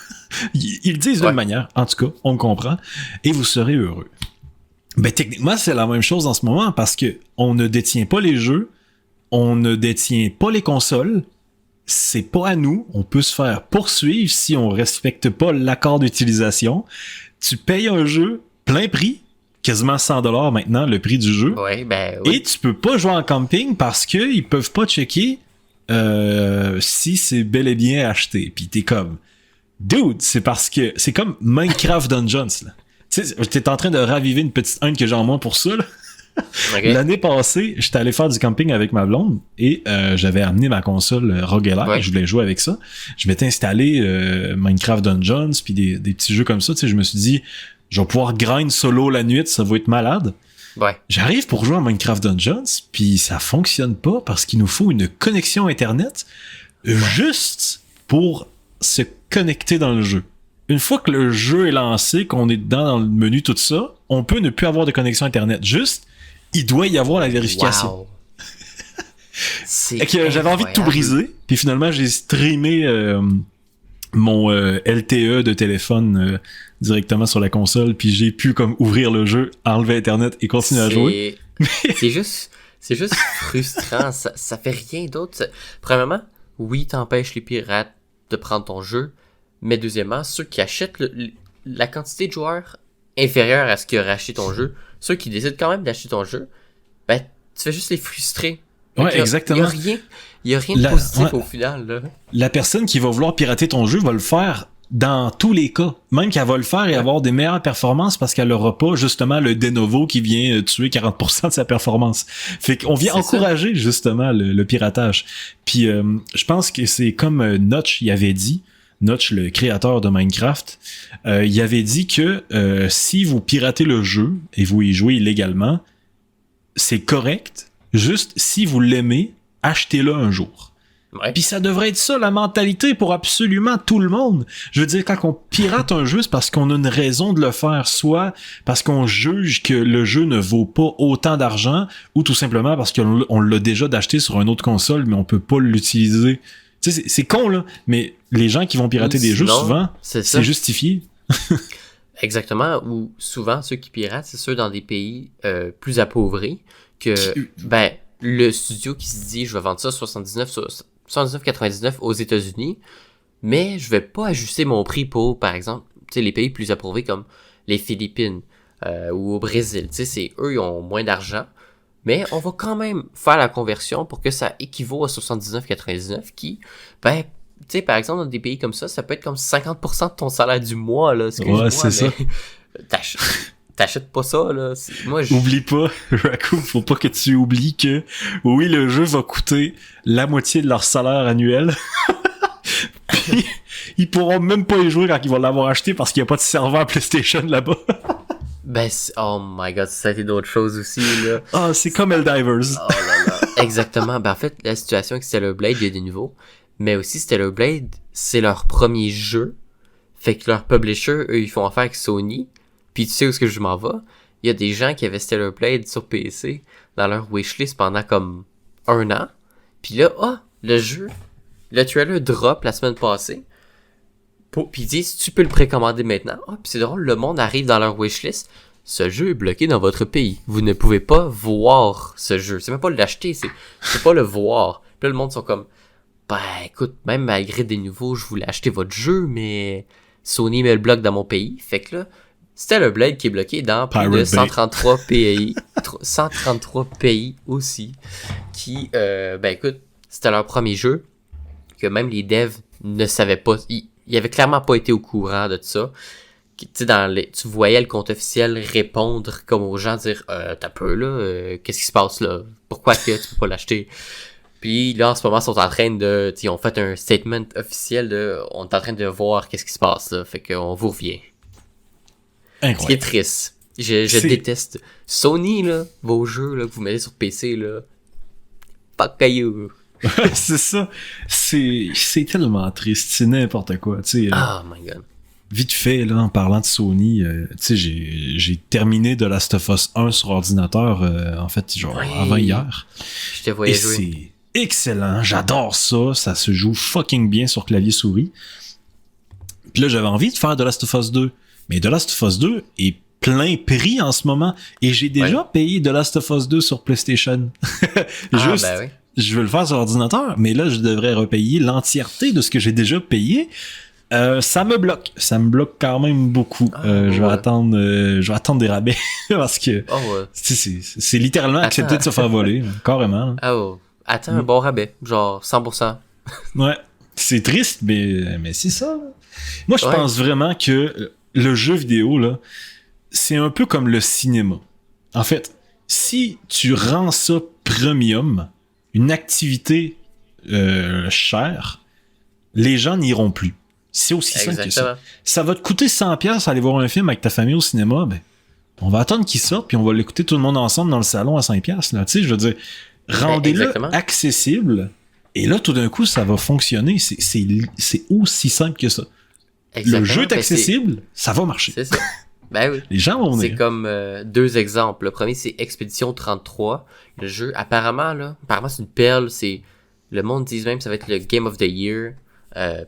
Ils le disent d'une manière, en tout cas, on le comprend, et vous serez heureux. Ben techniquement, c'est la même chose en ce moment parce que on ne détient pas les jeux, on ne détient pas les consoles. C'est pas à nous, on peut se faire poursuivre si on respecte pas l'accord d'utilisation. Tu payes un jeu plein prix, quasiment 100$ maintenant le prix du jeu. Oui. Et tu peux pas jouer en camping parce que ils peuvent pas checker si c'est bel et bien acheté. Puis t'es comme dude, c'est parce que c'est comme Minecraft Dungeons là. Tu sais, t'es en train de raviver une petite haine que j'ai en moi pour ça là. Okay. L'année passée, j'étais allé faire du camping avec ma blonde et j'avais amené ma console roguelike, je voulais jouer avec ça. Je m'étais installé Minecraft Dungeons puis des petits jeux comme ça, tu sais, je me suis dit je vais pouvoir grind solo la nuit, ça va être malade. Ouais. J'arrive pour jouer à Minecraft Dungeons puis ça fonctionne pas parce qu'il nous faut une connexion internet juste pour se connecter dans le jeu. Une fois que le jeu est lancé, qu'on est dedans dans le menu, tout ça, on peut ne plus avoir de connexion internet. Juste, il doit y avoir la vérification. Wow. J'avais envie de tout briser, puis finalement j'ai streamé mon LTE de téléphone directement sur la console, puis j'ai pu comme ouvrir le jeu, enlever internet et continuer à jouer. C'est juste C'est juste frustrant, ça fait rien d'autre. Premièrement, oui, t'empêches les pirates de prendre ton jeu, mais deuxièmement, ceux qui achètent la quantité de joueurs inférieure à ce qui auraient acheté ton jeu, ceux qui décident quand même d'acheter ton jeu, ben, tu fais juste les frustrer. Ouais, exactement. Il y a rien de positif au final, là. La personne qui va vouloir pirater ton jeu va le faire dans tous les cas. Même qu'elle va le faire et avoir des meilleures performances parce qu'elle aura pas, justement, le de novo qui vient tuer 40% de sa performance. Fait qu'on vient encourager, justement, le piratage. Puis, je pense que c'est comme Notch y avait dit, Notch, le créateur de Minecraft, il avait dit que si vous piratez le jeu et vous y jouez illégalement, c'est correct. Juste, si vous l'aimez, achetez-le un jour. Ouais. Puis ça devrait être ça, la mentalité pour absolument tout le monde. Je veux dire, quand on pirate un jeu, c'est parce qu'on a une raison de le faire, soit parce qu'on juge que le jeu ne vaut pas autant d'argent, ou tout simplement parce qu'on l'a déjà d'acheter sur une autre console, mais on peut pas l'utiliser. Tu sais, c'est con, là, mais les gens qui vont pirater des jeux, souvent, c'est justifié. Exactement, ou souvent, ceux qui piratent, c'est ceux dans des pays plus appauvris, que, ben, le studio qui se dit, je vais vendre ça 79,99 aux États-Unis, mais je vais pas ajuster mon prix pour, par exemple, tu sais, les pays plus appauvris comme les Philippines ou au Brésil. Tu sais, c'est eux, ils ont moins d'argent, mais on va quand même faire la conversion pour que ça équivaut à 79,99 qui, ben, tu sais, par exemple, dans des pays comme ça peut être comme 50% de ton salaire du mois, là. Ouais, c'est ça. T'achètes pas ça, là. Oublie pas, Raccoon, faut pas que tu oublies que, oui, le jeu va coûter la moitié de leur salaire annuel. Puis, ils pourront même pas y jouer quand ils vont l'avoir acheté parce qu'il y a pas de serveur PlayStation là-bas. Ben, oh my god, ça a été d'autres choses aussi, là. Ah, c'est comme Helldivers. Oh là là. Exactement. Ben, en fait, la situation avec Stellar Blade, il y a des niveaux. Mais aussi, Stellar Blade, c'est leur premier jeu. Fait que leur publisher, eux, ils font affaire avec Sony. Puis tu sais où est-ce que je m'en vais? Il y a des gens qui avaient Stellar Blade sur PC dans leur wishlist pendant comme 1 an. Puis là, le trailer drop la semaine passée. Puis ils disent, tu peux le précommander maintenant. Puis c'est drôle, le monde arrive dans leur wishlist. Ce jeu est bloqué dans votre pays. Vous ne pouvez pas voir ce jeu. C'est même pas l'acheter, c'est pas le voir. Puis là, le monde sont comme, ben écoute, même malgré des nouveaux, je voulais acheter votre jeu, mais Sony me le bloque dans mon pays. Fait que là, Stellar Blade qui est bloqué dans plus de 133 pays. 133 pays aussi. Qui, ben écoute, c'était leur premier jeu. Que même les devs ne savaient pas. Ils avaient clairement pas été au courant de ça. Tu sais, tu voyais le compte officiel répondre comme aux gens, dire t'as peu là, qu'est-ce qui se passe là? Pourquoi que tu peux pas l'acheter? Puis là, en ce moment, ils sont en train de. Ils ont fait un statement officiel de on est en train de voir qu'est-ce qui se passe là. Fait qu'on vous revient. Incroyable. Ce qui est triste. Je déteste. Sony, là, vos jeux là, que vous mettez sur PC, là. Pas caillou. C'est ça. C'est tellement triste. C'est n'importe quoi. Tu sais, oh my god. Vite fait, là, en parlant de Sony, tu sais, j'ai terminé The Last of Us 1 sur ordinateur, en fait, genre avant hier. Je te voyais jouer. C'est excellent. J'adore ça. Ça se joue fucking bien sur clavier-souris. Puis là, j'avais envie de faire The Last of Us 2. Mais The Last of Us 2 est plein prix en ce moment. Et j'ai déjà payé The Last of Us 2 sur PlayStation. Juste, ben oui. Je veux le faire sur ordinateur, mais là, je devrais repayer l'entièreté de ce que j'ai déjà payé. Ça me bloque. Ça me bloque quand même beaucoup. Je vais attendre des rabais parce que c'est littéralement accepter de se faire voler. Carrément. Attends un bon rabais. Genre 100%. Ouais. C'est triste, mais c'est ça. Moi, je pense vraiment que le jeu vidéo, là, c'est un peu comme le cinéma. En fait, si tu rends ça premium, une activité chère, les gens n'iront plus. C'est aussi simple que ça. Ça va te coûter 100$ aller voir un film avec ta famille au cinéma, ben, on va attendre qu'il sorte, puis on va l'écouter tout le monde ensemble dans le salon à 5$. Là. Tu sais, je veux dire, rendez-le accessible, et là, tout d'un coup, ça va fonctionner. C'est aussi simple que ça. Exactement. Le jeu est accessible, ça va marcher. C'est ça. Ben oui. Les gens vont venir. C'est comme deux exemples. Le premier, c'est Expédition 33. Le jeu, apparemment, c'est une perle. Le monde dit même que ça va être le Game of the Year.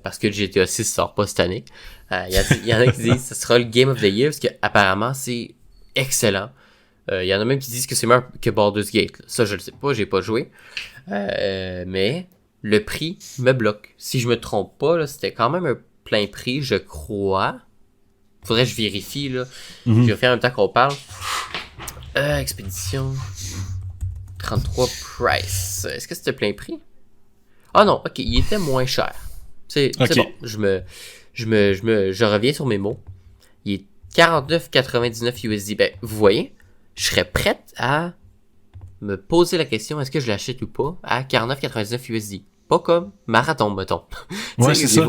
Parce que le GTA 6 sort pas cette année. Il y en a qui disent que ce sera le Game of the Year parce que apparemment c'est excellent. Il y en a même qui disent que c'est meilleur que Baldur's Gate. Là. Ça, je le sais pas, j'ai pas joué. Mais le prix me bloque. Si je me trompe pas, là, c'était quand même un plein prix, je crois. Faudrait que je vérifie, là. Je vérifie en même temps qu'on parle. Expédition. 33 price. Est-ce que c'était plein prix? Ah non, ok, il était moins cher. C'est bon. Je reviens sur mes mots. Il est 49,99 USD. Ben, vous voyez, je serais prête à me poser la question, est-ce que je l'achète ou pas, à 49,99 USD. Pas comme Marathon, mettons. Ouais, c'est ça.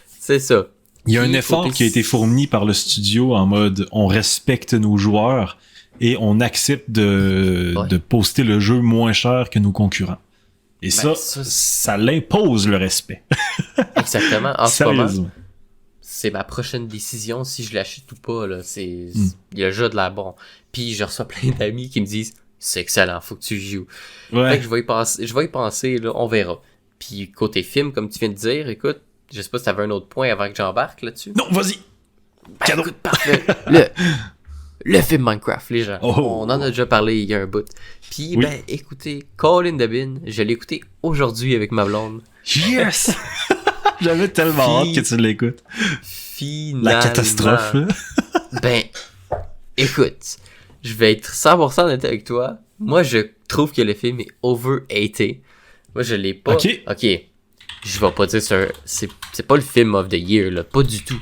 C'est ça. Il y a un effort qui a été fourni par le studio en mode on respecte nos joueurs et on accepte de poster le jeu moins cher que nos concurrents. Et ça l'impose le respect. Exactement. En ce moment, c'est ma prochaine décision si je l'achète ou pas. Là. Il y a le jeu de la bon. Puis je reçois plein d'amis qui me disent c'est excellent, faut que tu joues. Ouais. Fait que je vais y penser, là, on verra. Puis côté film, comme tu viens de dire, écoute, je sais pas si t'avais un autre point avant que j'embarque là-dessus. Non, vas-y! Ben, écoute, parfait. Le film Minecraft, les gens. On en a déjà parlé il y a un bout. Puis, ben, écoutez, Call in the Bin, je l'ai écouté aujourd'hui avec ma blonde. Yes! J'avais tellement hâte que tu l'écoutes. Finalement. La catastrophe. Ben, écoute, je vais être 100% honnête avec toi. Moi, je trouve que le film est overrated. Moi, je l'ai pas. Ok. Je vais pas dire c'est pas le film of the year, là. Pas du tout.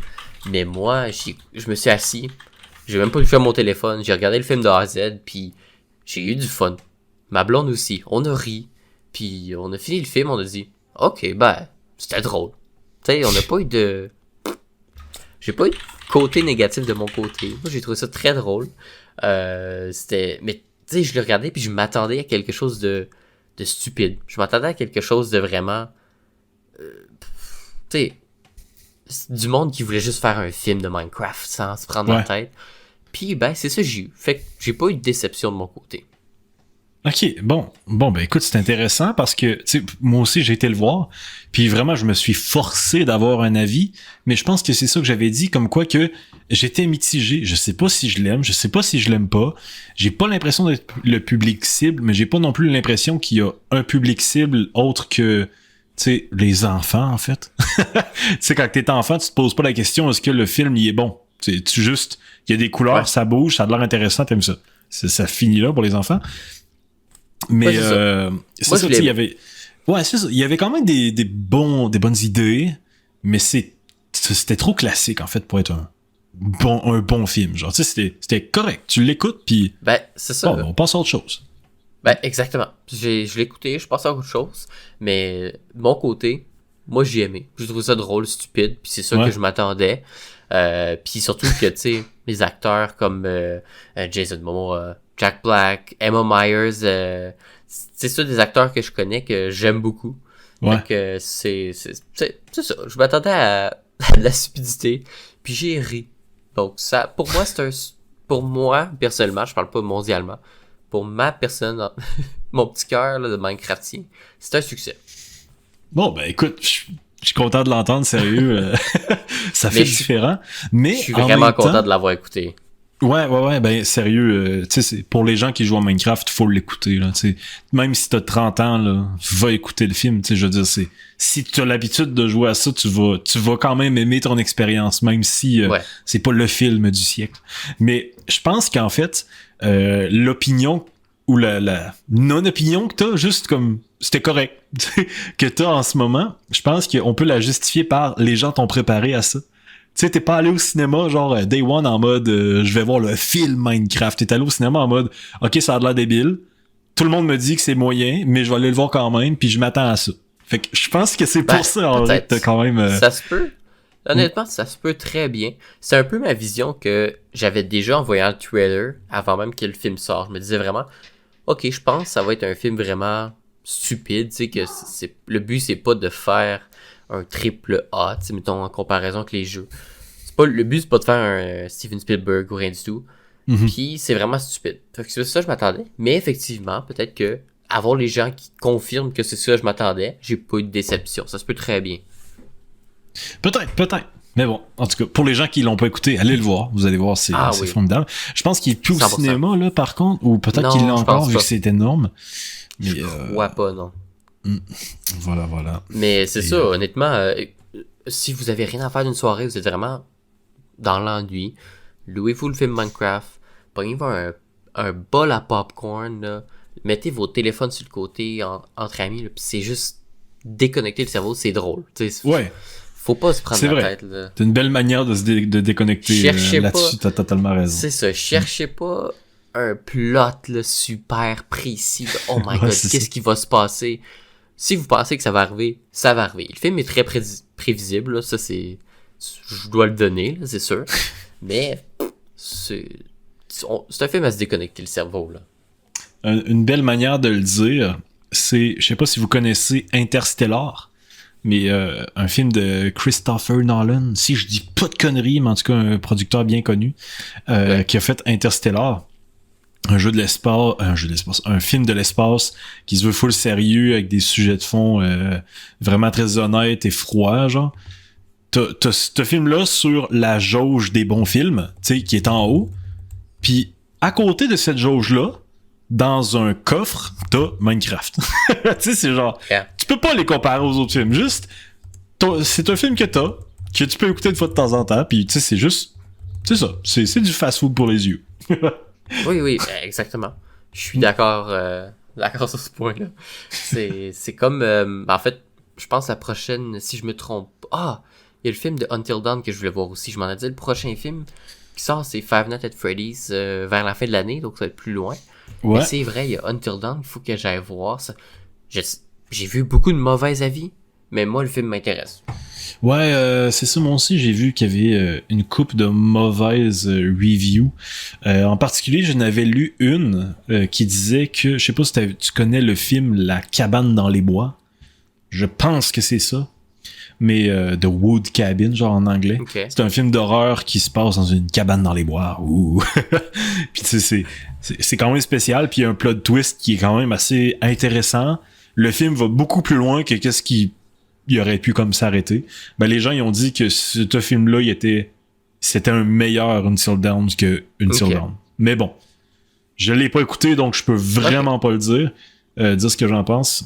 Mais moi, je me suis assis. J'ai même pas touché à mon téléphone. J'ai regardé le film de A à Z. Puis j'ai eu du fun. Ma blonde aussi. On a ri. Puis on a fini le film. On a dit, ok, ben, c'était drôle. Tu sais, on n'a pas eu de... J'ai pas eu de côté négatif de mon côté. Moi, j'ai trouvé ça très drôle. Mais, tu sais, je l'ai regardé puis je m'attendais à quelque chose de stupide. Je m'attendais à quelque chose de vraiment... tu sais, du monde qui voulait juste faire un film de Minecraft sans se prendre la tête. Puis, ben, c'est ça que j'ai eu. Fait que j'ai pas eu de déception de mon côté. Ok, bon, ben écoute, c'est intéressant parce que, tu sais, moi aussi j'ai été le voir, puis vraiment je me suis forcé d'avoir un avis, mais je pense que c'est ça que j'avais dit, comme quoi que j'étais mitigé, je sais pas si je l'aime, je sais pas si je l'aime pas, j'ai pas l'impression d'être le public cible, mais j'ai pas non plus l'impression qu'il y a un public cible autre que, tu sais, les enfants en fait. Tu sais, quand t'es enfant, tu te poses pas la question est-ce que le film il est bon, tu juste, il y a des couleurs, ça bouge, ça a l'air intéressant, t'aimes ça. Ça finit là pour les enfants. Mais c'est ça, il y avait c'est ça, il y avait quand même des bonnes idées, mais c'était trop classique en fait pour être un bon film, genre tu sais c'était correct, tu l'écoutes puis ben c'est ça. Bon, on passe à autre chose. Ben exactement. Je l'ai écouté, je passe à autre chose, mais de mon côté, moi j'ai aimé. J'ai trouvé ça drôle, stupide, puis c'est ça que je m'attendais. Puis surtout que tu sais les acteurs comme Jason Momoa, Jack Black, Emma Myers, c'est ça des acteurs que je connais que j'aime beaucoup. Fait que c'est ça. Je m'attendais à de la stupidité, puis j'ai ri. Donc ça, pour moi pour moi personnellement, je parle pas mondialement. Pour ma personne, mon petit cœur de Minecraftien, c'est un succès. Bon ben écoute, je suis content de l'entendre, sérieux. Ça fait différent. Mais je suis vraiment content de l'avoir écouté. Ouais, ben sérieux, tu sais, pour les gens qui jouent à Minecraft, faut l'écouter, là, tu sais. Même si t'as 30 ans, là, va écouter le film, tu sais, je veux dire, si tu as l'habitude de jouer à ça, tu vas quand même aimer ton expérience, même si c'est pas le film du siècle. Mais je pense qu'en fait, l'opinion ou la non-opinion que t'as, juste comme, c'était correct, que t'as en ce moment, je pense qu'on peut la justifier par les gens t'ont préparé à ça. Tu sais, t'es pas allé au cinéma, genre, day one, en mode, je vais voir le film Minecraft. T'es allé au cinéma en mode, ok, ça a l'air débile. Tout le monde me dit que c'est moyen, mais je vais aller le voir quand même, puis je m'attends à ça. Fait que je pense que c'est pour ça, en vrai, que t'as quand même... Ça se peut. Honnêtement, ça se peut très bien. C'est un peu ma vision que j'avais déjà en voyant le trailer, avant même que le film sorte. Je me disais vraiment, ok, je pense que ça va être un film vraiment stupide, tu sais, que le but, c'est pas de faire un triple A, tu sais, mettons, en comparaison avec les jeux. Le but, c'est pas de faire un Steven Spielberg ou rien du tout. Puis c'est vraiment stupide. Fait que c'est ça que je m'attendais. Mais effectivement, peut-être que avoir les gens qui confirment que c'est ça que je m'attendais, j'ai pas eu de déception. Ça se peut très bien. Peut-être. Mais bon, en tout cas, pour les gens qui l'ont pas écouté, allez le voir. Vous allez voir, c'est Oui. formidable. Je pense qu'il est plus au 100%. cinéma, là, par contre, ou peut-être qu'il l'a encore, vu que c'est énorme. Mais, Je crois pas, non. Voilà. Mais c'est ça, honnêtement, si vous avez rien à faire d'une soirée, vous êtes vraiment dans l'ennui, louez-vous le film Minecraft, prenez-vous un bol à popcorn, là, mettez vos téléphones sur le côté entre amis, là, pis c'est juste déconnecter le cerveau, c'est drôle. Ouais. Faut pas se prendre C'est la vrai. tête. Là. C'est une belle manière de se déconnecter là-dessus, t'as totalement raison. C'est ça, cherchez pas un plot là, super précis. Oh my god, qu'est-ce qui va se passer? Si vous pensez que ça va arriver, ça va arriver. Le film est très prévisible, là, ça c'est... Je dois le donner, là, c'est sûr. Mais c'est un film à se déconnecter le cerveau, là. Une belle manière de le dire, c'est... Je sais pas si vous connaissez Interstellar, mais un film de Christopher Nolan, si je dis pas de conneries, mais en tout cas un producteur bien connu, qui a fait Interstellar. Un film de l'espace qui se veut full sérieux avec des sujets de fond vraiment très honnêtes et froids, genre. T'as ce film-là sur la jauge des bons films, tu sais, qui est en haut. Puis à côté de cette jauge-là, dans un coffre, t'as Minecraft. Tu sais, c'est genre... Yeah. Tu peux pas les comparer aux autres films. Juste, c'est un film que tu peux écouter une fois de temps en temps, puis tu sais, c'est juste... C'est ça. C'est du fast-food pour les yeux. Oui, exactement. Je suis d'accord sur ce point-là. C'est comme... en fait, je pense la prochaine, si je me trompe... il y a le film de Until Dawn que je voulais voir aussi. Je m'en ai dit, le prochain film qui sort, c'est Five Nights at Freddy's vers la fin de l'année, donc ça va être plus loin. Ouais. Mais c'est vrai, il y a Until Dawn, il faut que j'aille voir ça. J'ai vu beaucoup de mauvais avis, mais moi, le film m'intéresse. Ouais, c'est ça, moi aussi, j'ai vu qu'il y avait une couple de mauvaises reviews. En particulier, je n'avais lu une qui disait que, je sais pas si tu connais le film La cabane dans les bois. Je pense que c'est ça. Mais The Wood Cabin, genre en anglais. Okay. C'est un film d'horreur qui se passe dans une cabane dans les bois. Ouh. Puis tu sais, c'est quand même spécial. Puis il y a un plot twist qui est quand même assez intéressant. Le film va beaucoup plus loin que qu'est-ce qui il aurait pu comme s'arrêter. Ben les gens ils ont dit que ce film-là, c'était un meilleur Until Dawn que Until Dawn. Mais bon, je l'ai pas écouté, donc je peux vraiment pas le dire. Dire ce que j'en pense.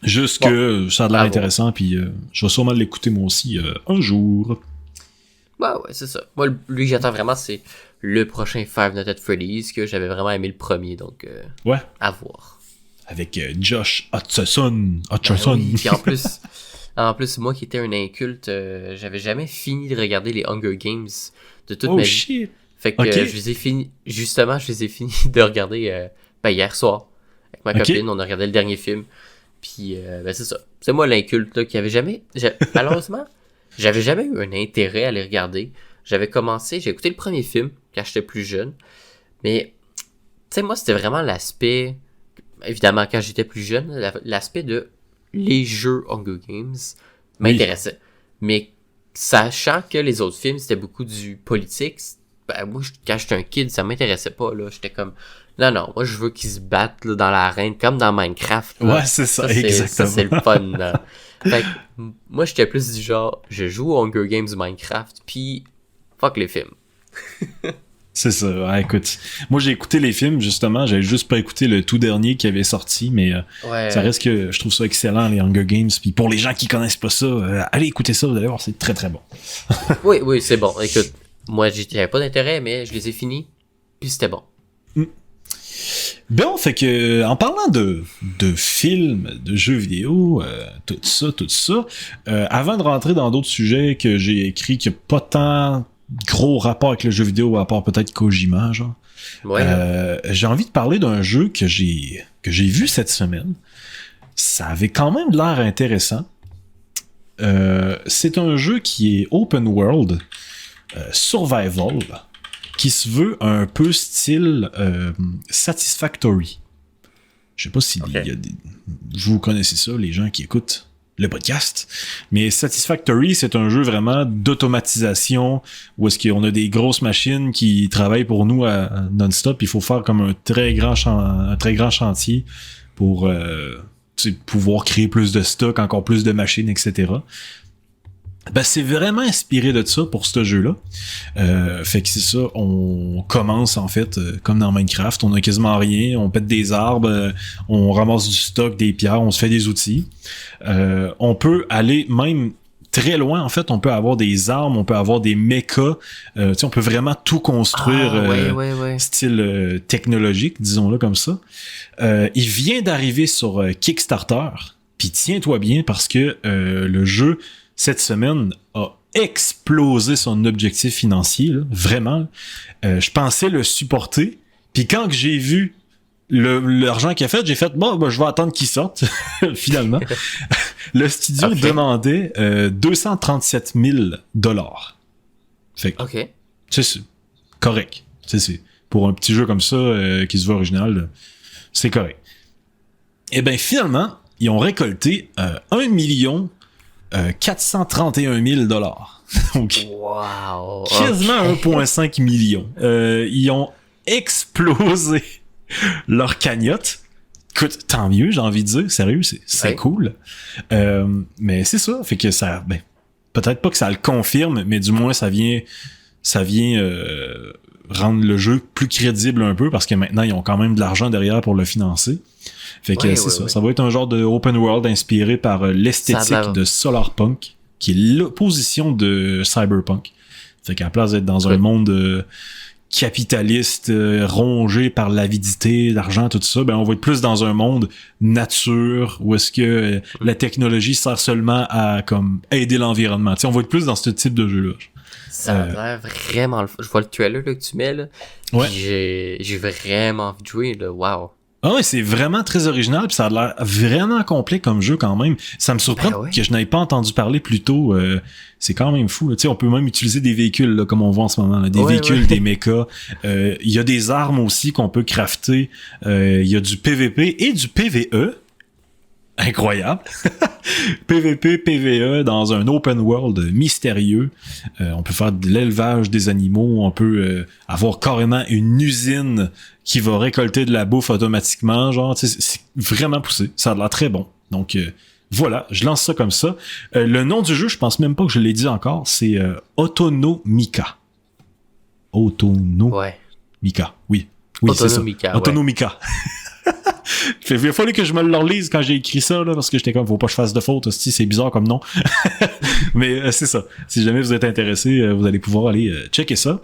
Juste que ça a l'air intéressant, puis je vais sûrement l'écouter moi aussi un jour. Ouais, c'est ça. Moi, lui, j'attends vraiment, c'est le prochain Five Nights at Freddy's, que j'avais vraiment aimé le premier, donc à voir. Avec Josh Hutcherson. Oui, puis en plus, moi qui étais un inculte, j'avais jamais fini de regarder les Hunger Games de toute ma vie. Shit. Fait que je les ai finis de regarder hier soir. Avec ma copine, on a regardé le dernier film. Puis, c'est ça. C'est moi l'inculte là, qui avait jamais... Malheureusement, j'avais jamais eu un intérêt à les regarder. J'ai écouté le premier film quand j'étais plus jeune. Mais, tu sais, moi, c'était vraiment l'aspect... Évidemment, quand j'étais plus jeune, l'aspect de les jeux Hunger Games m'intéressait. Mais, sachant que les autres films, c'était beaucoup du politique, ben, moi, quand j'étais un kid, ça m'intéressait pas, là. J'étais comme... Non, moi, je veux qu'ils se battent là, dans l'arène, comme dans Minecraft. Là. Ouais, c'est ça, exactement. Ça, c'est le fun. Là. Fait que, moi, j'étais plus du genre, je joue au Hunger Games Minecraft, puis fuck les films. C'est ça, ouais, écoute. Moi, j'ai écouté les films, justement. J'avais juste pas écouté le tout dernier qui avait sorti, mais ça reste que je trouve ça excellent, les Hunger Games. Puis pour les gens qui connaissent pas ça, allez écouter ça, vous allez voir, c'est très, très bon. Oui, c'est bon. Écoute, moi, j'avais pas d'intérêt, mais je les ai finis, puis c'était bon. Bon, fait que en parlant de films, de jeux vidéo, tout ça, avant de rentrer dans d'autres sujets que j'ai écrits qui n'ont pas tant gros rapport avec le jeu vidéo, à part peut-être Kojima, genre, j'ai envie de parler d'un jeu que j'ai vu cette semaine. Ça avait quand même l'air intéressant. C'est un jeu qui est open world, survival, qui se veut un peu style Satisfactory. Je sais pas si vous connaissez ça, les gens qui écoutent le podcast, mais Satisfactory, c'est un jeu vraiment d'automatisation où est-ce qu'on a des grosses machines qui travaillent pour nous non-stop. Il faut faire comme un très grand chantier pour pouvoir créer plus de stock, encore plus de machines, etc. Ben, c'est vraiment inspiré de ça pour ce jeu-là. Fait que c'est ça, on commence en fait comme dans Minecraft, on a quasiment rien, on pète des arbres, on ramasse du stock, des pierres, on se fait des outils. On peut aller même très loin, en fait, on peut avoir des armes, on peut avoir des mechas, tu sais, on peut vraiment tout construire Ouais. style technologique, disons-le comme ça. Il vient d'arriver sur Kickstarter, puis tiens-toi bien parce que le jeu cette semaine a explosé son objectif financier, là, vraiment. Je pensais le supporter, puis quand que j'ai vu l'argent qu'il a fait, j'ai fait bon, ben, je vais attendre qu'il sorte. Finalement, le studio demandait 237 000 $. Fait que, c'est correct. C'est pour un petit jeu comme ça qui se veut original, c'est correct. Et ben finalement, ils ont récolté 1 431 000 $. Donc, wow, quasiment 1,5 million. Ils ont explosé leur cagnotte. Écoute, tant mieux, j'ai envie de dire. Sérieux, c'est cool. Mais c'est ça. Fait que ça... Ben, peut-être pas que ça le confirme, mais du moins, ça vient rendre le jeu plus crédible un peu, parce que maintenant, ils ont quand même de l'argent derrière pour le financer. Fait que c'est ça. Ça va être un genre de open world inspiré par l'esthétique de Solarpunk, qui est l'opposition de Cyberpunk. Fait qu'à la place d'être dans un monde capitaliste, rongé par l'avidité, l'argent, tout ça, ben on va être plus dans un monde nature, où est-ce que la technologie sert seulement à comme aider l'environnement. T'sais, on va être plus dans ce type de jeu-là. Ça a l'air vraiment... Je vois le trailer là, que tu mets, là. Ouais. J'ai vraiment envie de jouer, là. Wow. Ah ouais, c'est vraiment très original, puis ça a l'air vraiment complet comme jeu quand même. Ça me surprend que je n'avais pas entendu parler plus tôt. C'est quand même fou. Tu sais, on peut même utiliser des véhicules là, comme on voit en ce moment, là. Des véhicules, des mechas. Il y a des armes aussi qu'on peut crafter. Il y a du PVP et du PVE. Incroyable. PVP, PVE dans un open world mystérieux. On peut faire de l'élevage des animaux. On peut avoir carrément une usine qui va récolter de la bouffe automatiquement. Genre, c'est vraiment poussé. Ça a l'air très bon. Donc, voilà, je lance ça comme ça. Le nom du jeu, je pense même pas que je l'ai dit encore. C'est Autonomica. Autonomica. Oui, c'est ça. Autonomica. Il a fallu que je me le relise quand j'ai écrit ça, là, parce que j'étais comme, faut pas que je fasse de faute, hostie, c'est bizarre comme nom. Mais c'est ça. Si jamais vous êtes intéressé, vous allez pouvoir aller checker ça.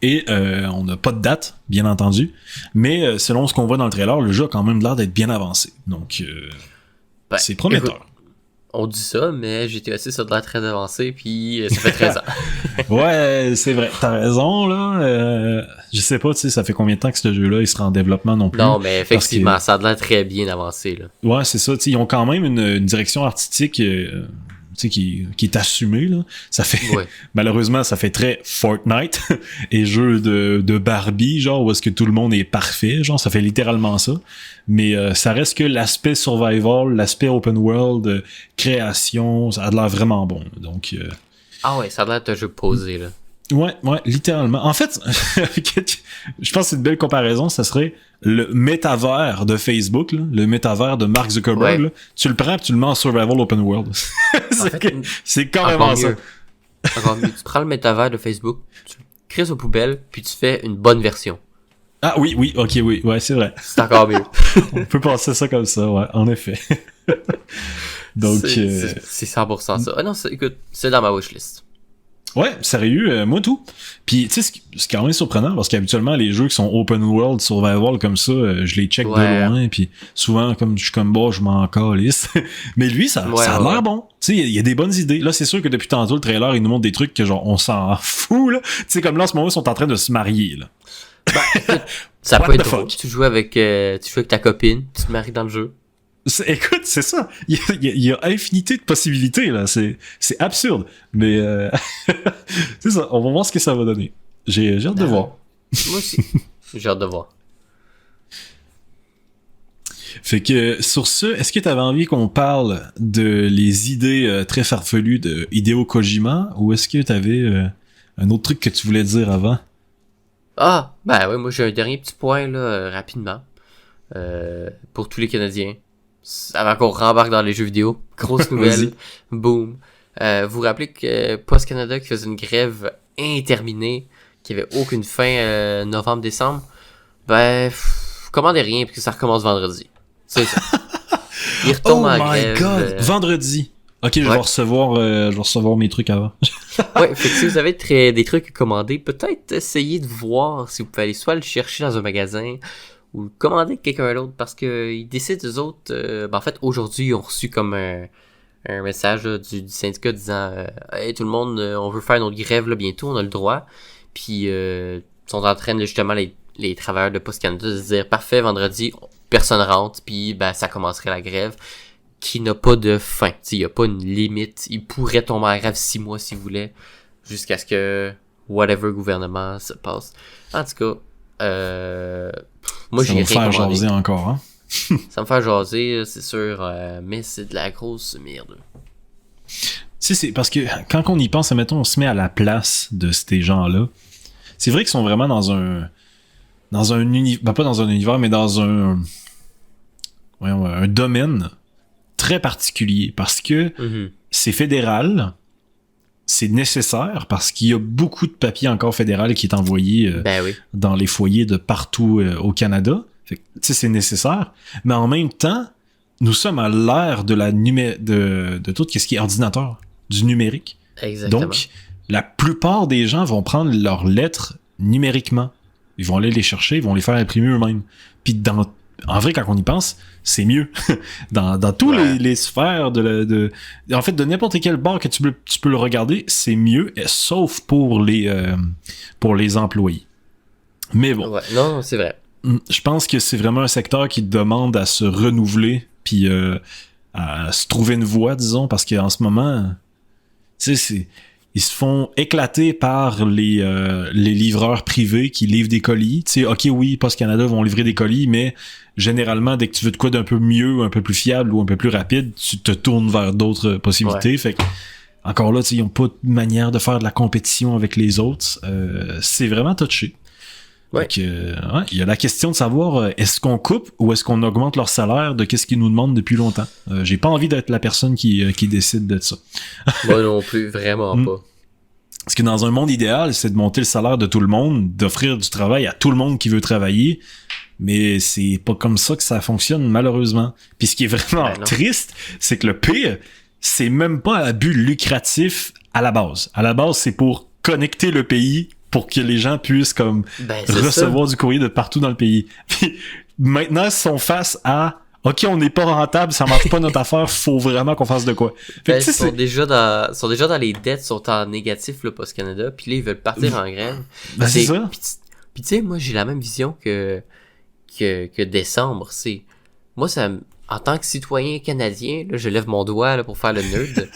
Et on n'a pas de date, bien entendu. Mais selon ce qu'on voit dans le trailer, le jeu a quand même l'air d'être bien avancé. Donc, c'est prometteur. Écoute, on dit ça, mais GTA 6 ça a l'air très avancé, puis ça fait 13 ans. Ouais, c'est vrai. T'as raison, là. Je sais pas, tu sais, ça fait combien de temps que ce jeu-là, il sera en développement non plus. Non, mais effectivement, ça a l'air très bien avancé, là. Ouais, c'est ça. Tu sais, ils ont quand même une direction artistique... qui est assumé là. Ça fait malheureusement ça fait très Fortnite et jeu de Barbie genre où est-ce que tout le monde est parfait, genre ça fait littéralement ça. Mais ça reste que l'aspect survival, l'aspect open world, création, ça a l'air vraiment bon. Donc ah ouais, ça a l'air de jeu posé là. Ouais, littéralement. En fait, je pense que c'est une belle comparaison, ça serait le métavers de Facebook, là, le métavers de Mark Zuckerberg. Là, tu le prends et tu le mets en survival open world. C'est carrément ça. Encore mieux. Tu prends le métavers de Facebook, tu le crées aux poubelles, puis tu fais une bonne version. Ah oui, ok, ouais, c'est vrai. C'est encore mieux. On peut penser ça comme ça, ouais, en effet. Donc, c'est 100% ça. Ah non, écoute, c'est dans ma wishlist. Ouais, sérieux, moi tout. Puis tu sais, c'est quand même surprenant parce qu'habituellement les jeux qui sont open world, survival comme ça, je les check de loin, puis souvent comme je suis comme bon, je m'en calisse. Mais lui, ça a l'air bon. Tu sais, il y a des bonnes idées. Là, c'est sûr que depuis tantôt le trailer, il nous montre des trucs que genre on s'en fout là. Tu sais, comme là en ce moment ils sont en train de se marier là. Ben, ça peut être drôle. Tu joues avec ta copine, tu te maries dans le jeu. Écoute, c'est ça. Il y a infinité de possibilités, là. C'est absurde. Mais c'est ça. On va voir ce que ça va donner. J'ai hâte de voir. Moi aussi. J'ai hâte de voir. Fait que, sur ce, est-ce que tu avais envie qu'on parle de les idées très farfelues de Hideo Kojima, ou est-ce que tu avais un autre truc que tu voulais dire avant? Ah, ben ouais, moi j'ai un dernier petit point, là, rapidement. Pour tous les Canadiens. Avant qu'on rembarque dans les jeux vidéo. Grosse nouvelle. Boom. Vous vous rappelez que Post Canada qui faisait une grève interminée, qui avait aucune fin novembre-décembre, ben, commandez rien parce que ça recommence vendredi. C'est ça. Ils retombent en grève. Oh my god! Vendredi! Ok, je vais recevoir mes trucs avant. Ouais, fait que si vous avez des trucs à commander, peut-être essayez de voir si vous pouvez aller soit le chercher dans un magasin ou le commander avec quelqu'un d'autre parce que ils décident eux autres. En fait, aujourd'hui, ils ont reçu comme un message là, du syndicat disant hey tout le monde, on veut faire notre grève là, bientôt, on a le droit. Puis ils sont en train de justement les travailleurs de Post Canada de se dire parfait, vendredi, personne rentre, puis ben ça commencerait la grève. Qui n'a pas de fin. Il n'y a pas une limite. Il pourrait tomber en grève 6 mois s'il voulait, jusqu'à ce que whatever gouvernement se passe. En tout cas, moi j'ai rien Ça va me faire commandé. jaser encore, hein? Ça me fait jaser, c'est sûr, mais c'est de la grosse merde. C'est parce que quand on y pense, mettons, on se met à la place de ces gens-là. C'est vrai qu'ils sont vraiment dans un univers, ben pas dans un univers, mais dans un domaine très particulier parce que c'est fédéral, c'est nécessaire parce qu'il y a beaucoup de papier encore fédéral qui est envoyé dans les foyers de partout au Canada. Fait que, c'est nécessaire, mais en même temps, nous sommes à l'ère de de tout ce qui est ordinateur, du numérique. Exactement. Donc, la plupart des gens vont prendre leurs lettres numériquement. Ils vont aller les chercher, ils vont les faire imprimer eux-mêmes. Puis en vrai, quand on y pense, c'est mieux. dans tous les sphères de n'importe quel bord que tu peux le regarder, c'est mieux, sauf pour les employés. Mais bon. Ouais, non, c'est vrai. Je pense que c'est vraiment un secteur qui demande à se renouveler puis à se trouver une voie, disons, parce qu'en ce moment, ils se font éclater par les livreurs privés qui livrent des colis. Tu sais, ok, oui, Post Canada vont livrer des colis, mais généralement, dès que tu veux de quoi d'un peu mieux, un peu plus fiable ou un peu plus rapide, tu te tournes vers d'autres possibilités. Fait que, encore là, tu sais, ils n'ont pas de manière de faire de la compétition avec les autres. C'est vraiment touché. Ouais. Donc, il y a la question de savoir est-ce qu'on coupe ou est-ce qu'on augmente leur salaire de qu'est-ce qu'ils nous demandent depuis longtemps. J'ai pas envie d'être la personne qui décide de ça. Moi non plus, vraiment pas. Parce que dans un monde idéal, c'est de monter le salaire de tout le monde, d'offrir du travail à tout le monde qui veut travailler, mais c'est pas comme ça que ça fonctionne, malheureusement. Puis ce qui est vraiment triste, c'est que le pire, c'est même pas à but lucratif à la base. À la base, c'est pour connecter le pays pour que les gens puissent comme recevoir du courrier de partout dans le pays. Puis maintenant, ils sont face à OK, on n'est pas rentable, ça marche pas notre affaire, faut vraiment qu'on fasse de quoi. Ils sont déjà dans les dettes, sont en négatif là, Post Canada, puis là ils veulent partir en grève. C'est ça. Puis tu sais, moi j'ai la même vision que décembre. C'est moi en tant que citoyen canadien, là, je lève mon doigt là, pour faire le nerd.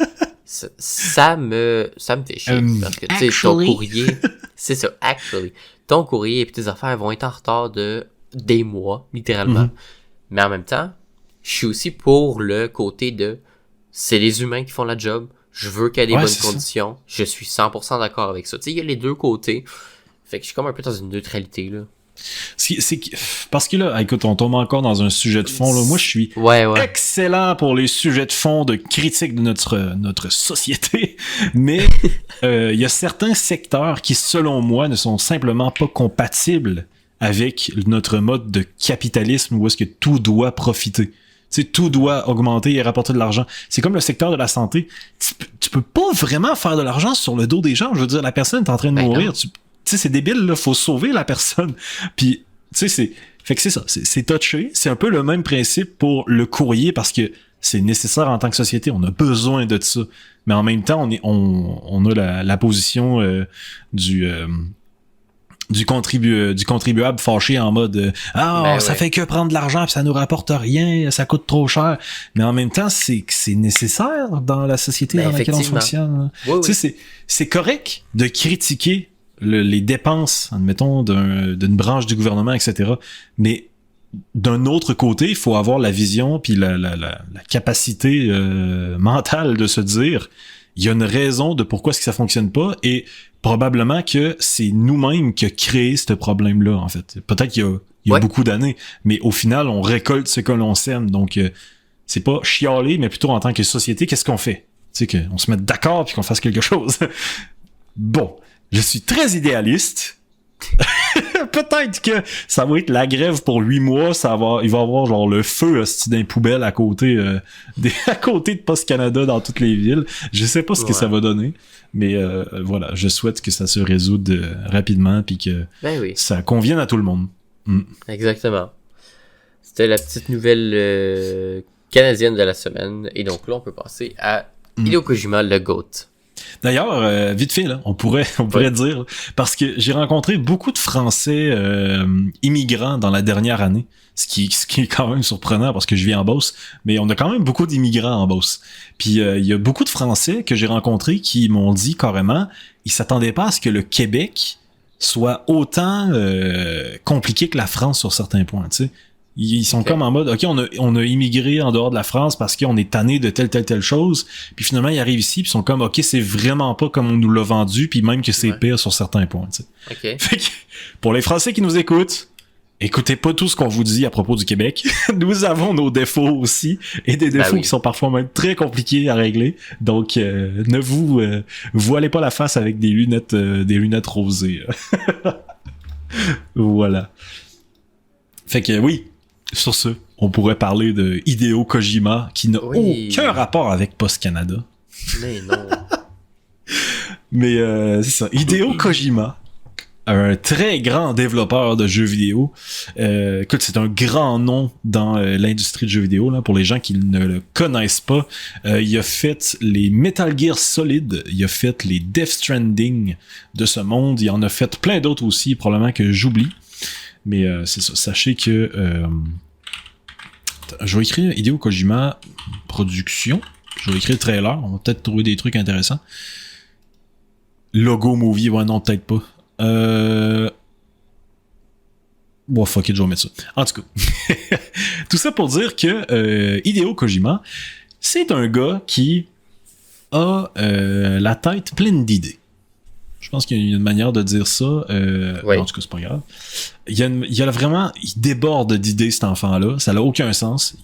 ça me fait chier parce que tu sais ton courrier, c'est ça, ton courrier et tes affaires vont être en retard de des mois littéralement. Mais en même temps, je suis aussi pour le côté de c'est les humains qui font la job, je veux qu'il y ait des bonnes conditions, je suis 100% d'accord avec ça. Tu sais, il y a les deux côtés. Fait que je suis comme un peu dans une neutralité là. Parce que là, écoute, on tombe encore dans un sujet de fond. Là. Moi, je suis excellent pour les sujets de fond de critique de notre société, mais il y a certains secteurs qui, selon moi, ne sont simplement pas compatibles avec notre mode de capitalisme où est-ce que tout doit profiter. Tu sais, tout doit augmenter et rapporter de l'argent. C'est comme le secteur de la santé. Tu peux pas vraiment faire de l'argent sur le dos des gens. Je veux dire, la personne est en train de mourir. Tu sais, c'est débile, là. Faut sauver la personne. Puis, tu sais, fait que c'est ça. C'est touché. C'est un peu le même principe pour le courrier parce que c'est nécessaire en tant que société. On a besoin de ça. Mais en même temps, on a la position du contribuable fâché en mode ça fait que prendre de l'argent pis ça nous rapporte rien, ça coûte trop cher. Mais en même temps, c'est nécessaire dans la société dans laquelle on fonctionne. Tu sais, c'est correct de critiquer les dépenses, admettons, d'une branche du gouvernement, etc. Mais d'un autre côté, il faut avoir la vision puis la capacité mentale de se dire il y a une raison de pourquoi est-ce que ça fonctionne pas et probablement que c'est nous-mêmes qui a créé ce problème-là, en fait. Peut-être qu'il y a beaucoup d'années, mais au final, on récolte ce que l'on sème. Donc, c'est pas chialer, mais plutôt en tant que société, qu'est-ce qu'on fait? Tu sais, qu'on se mette d'accord puis qu'on fasse quelque chose. Bon, je suis très idéaliste. Peut-être que ça va être la grève pour 8 mois, il va y avoir genre le feu dans les poubelles à côté à côté de Post Canada dans toutes les villes. Je sais pas ce que ça va donner, mais voilà, je souhaite que ça se résoudre rapidement puis que ça convienne à tout le monde. Exactement. C'était la petite nouvelle canadienne de la semaine, et donc là on peut passer à Hideo Kojima, le GOAT. D'ailleurs, vite fait, là, on pourrait dire, parce que j'ai rencontré beaucoup de Français immigrants dans la dernière année, ce qui est quand même surprenant parce que je vis en Beauce, mais on a quand même beaucoup d'immigrants en Beauce. Puis il y a beaucoup de Français que j'ai rencontrés qui m'ont dit carrément, ils s'attendaient pas à ce que le Québec soit autant compliqué que la France sur certains points, tu sais. Ils sont comme en mode, OK, on a immigré en dehors de la France parce qu'on est tanné de telle chose, puis finalement ils arrivent ici puis ils sont comme, OK, c'est vraiment pas comme on nous l'a vendu, puis même que c'est pire sur certains points, tu sais. Okay. Fait que, pour les Français qui nous écoutent, écoutez pas tout ce qu'on vous dit à propos du Québec. Nous avons nos défauts aussi, et des défauts qui sont parfois même très compliqués à régler, donc ne vous voilez pas la face avec des lunettes rosées. Voilà. Fait que oui, sur ce, on pourrait parler de Hideo Kojima, qui n'a aucun rapport avec Post Canada. Mais non. Mais c'est ça, Hideo Kojima, un très grand développeur de jeux vidéo. Écoute, c'est un grand nom dans l'industrie de jeux vidéo, là, pour les gens qui ne le connaissent pas. Il a fait les Metal Gear Solid, il a fait les Death Stranding de ce monde, il en a fait plein d'autres aussi, probablement que j'oublie. Mais c'est ça, sachez que je vais écrire Hideo Kojima production, je vais écrire trailer, on va peut-être trouver des trucs intéressants. Logo movie, ouais non, peut-être pas. Bon, fuck it, je vais mettre ça. En tout cas, tout ça pour dire que Hideo Kojima, c'est un gars qui a la tête pleine d'idées. Je pense qu'il y a une manière de dire ça. En tout cas, c'est pas grave. Il déborde d'idées, cet enfant-là. Ça n'a aucun sens.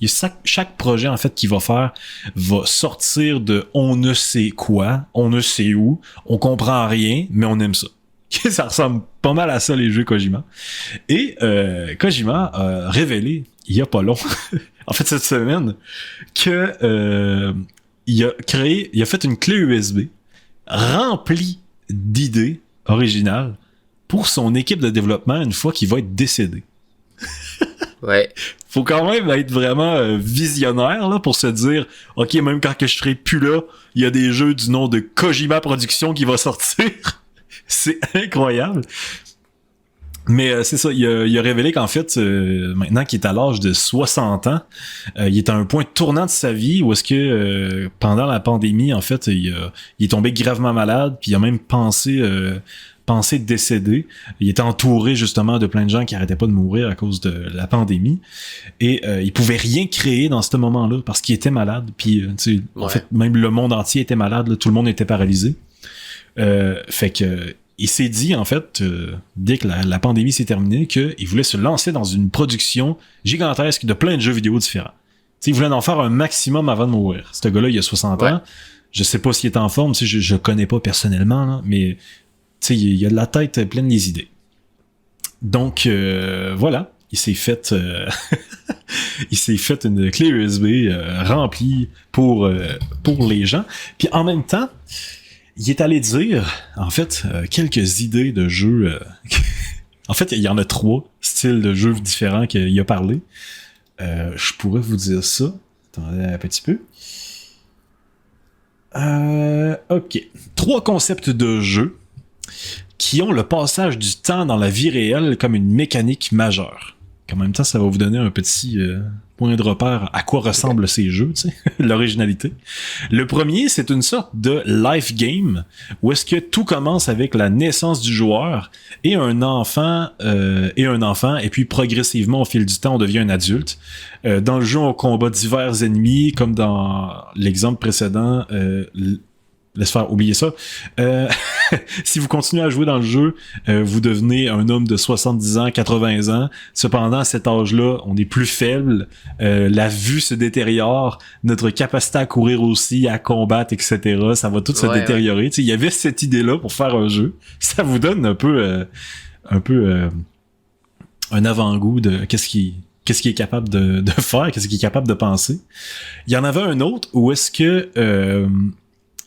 Chaque projet, en fait, qu'il va faire va sortir de on ne sait quoi, on ne sait où, on comprend rien, mais on aime ça. Ça ressemble pas mal à ça, les jeux Kojima. Et Kojima a révélé, il y a pas long, en fait cette semaine, que il a fait une clé USB remplie d'idées originales pour son équipe de développement une fois qu'il va être décédé. Ouais. Faut quand même être vraiment visionnaire là pour se dire, OK, même quand que je serai plus là, il y a des jeux du nom de Kojima Productions qui va sortir. C'est incroyable. Mais c'est ça, il a révélé qu'en fait, maintenant qu'il est à l'âge de 60 ans, il est à un point tournant de sa vie où est-ce que pendant la pandémie, en fait, il est tombé gravement malade, puis il a même pensé décéder. Il était entouré justement de plein de gens qui arrêtaient pas de mourir à cause de la pandémie. Et il pouvait rien créer dans ce moment-là parce qu'il était malade. Puis en fait, même le monde entier était malade, là, tout le monde était paralysé. Fait que il s'est dit, en fait, dès que la pandémie s'est terminée, qu'il voulait se lancer dans une production gigantesque de plein de jeux vidéo différents. T'sais, il voulait en faire un maximum avant de mourir. Ce gars-là, il a 60 ans. Je sais pas s'il est en forme, je connais pas personnellement, là, mais il a de la tête pleine des idées. Donc, voilà. Il s'est fait une clé USB remplie pour les gens. Puis en même temps, il est allé dire, en fait, quelques idées de jeux. En fait, il y en a 3 styles de jeux différents qu'il a parlé. Je pourrais vous dire ça. Attendez un petit peu. OK. 3 concepts de jeux qui ont le passage du temps dans la vie réelle comme une mécanique majeure. En même temps, ça va vous donner un petit point de repère à quoi ressemblent ces jeux, tu sais, l'originalité. Le premier, c'est une sorte de life game où est-ce que tout commence avec la naissance du joueur et un enfant, et puis progressivement, au fil du temps, on devient un adulte. Dans le jeu, on combat divers ennemis, comme dans l'exemple précédent, laisse faire, oubliez ça. Si vous continuez à jouer dans le jeu, vous devenez un homme de 70 ans, 80 ans. Cependant, à cet âge-là, on est plus faible. La vue se détériore. Notre capacité à courir aussi, à combattre, etc. Ça va tout se détériorer. Ouais. Il y avait cette idée-là pour faire un jeu. Ça vous donne un peu un avant-goût de qu'est-ce qui est capable de faire, qu'est-ce qui est capable de penser. Il y en avait un autre où est-ce que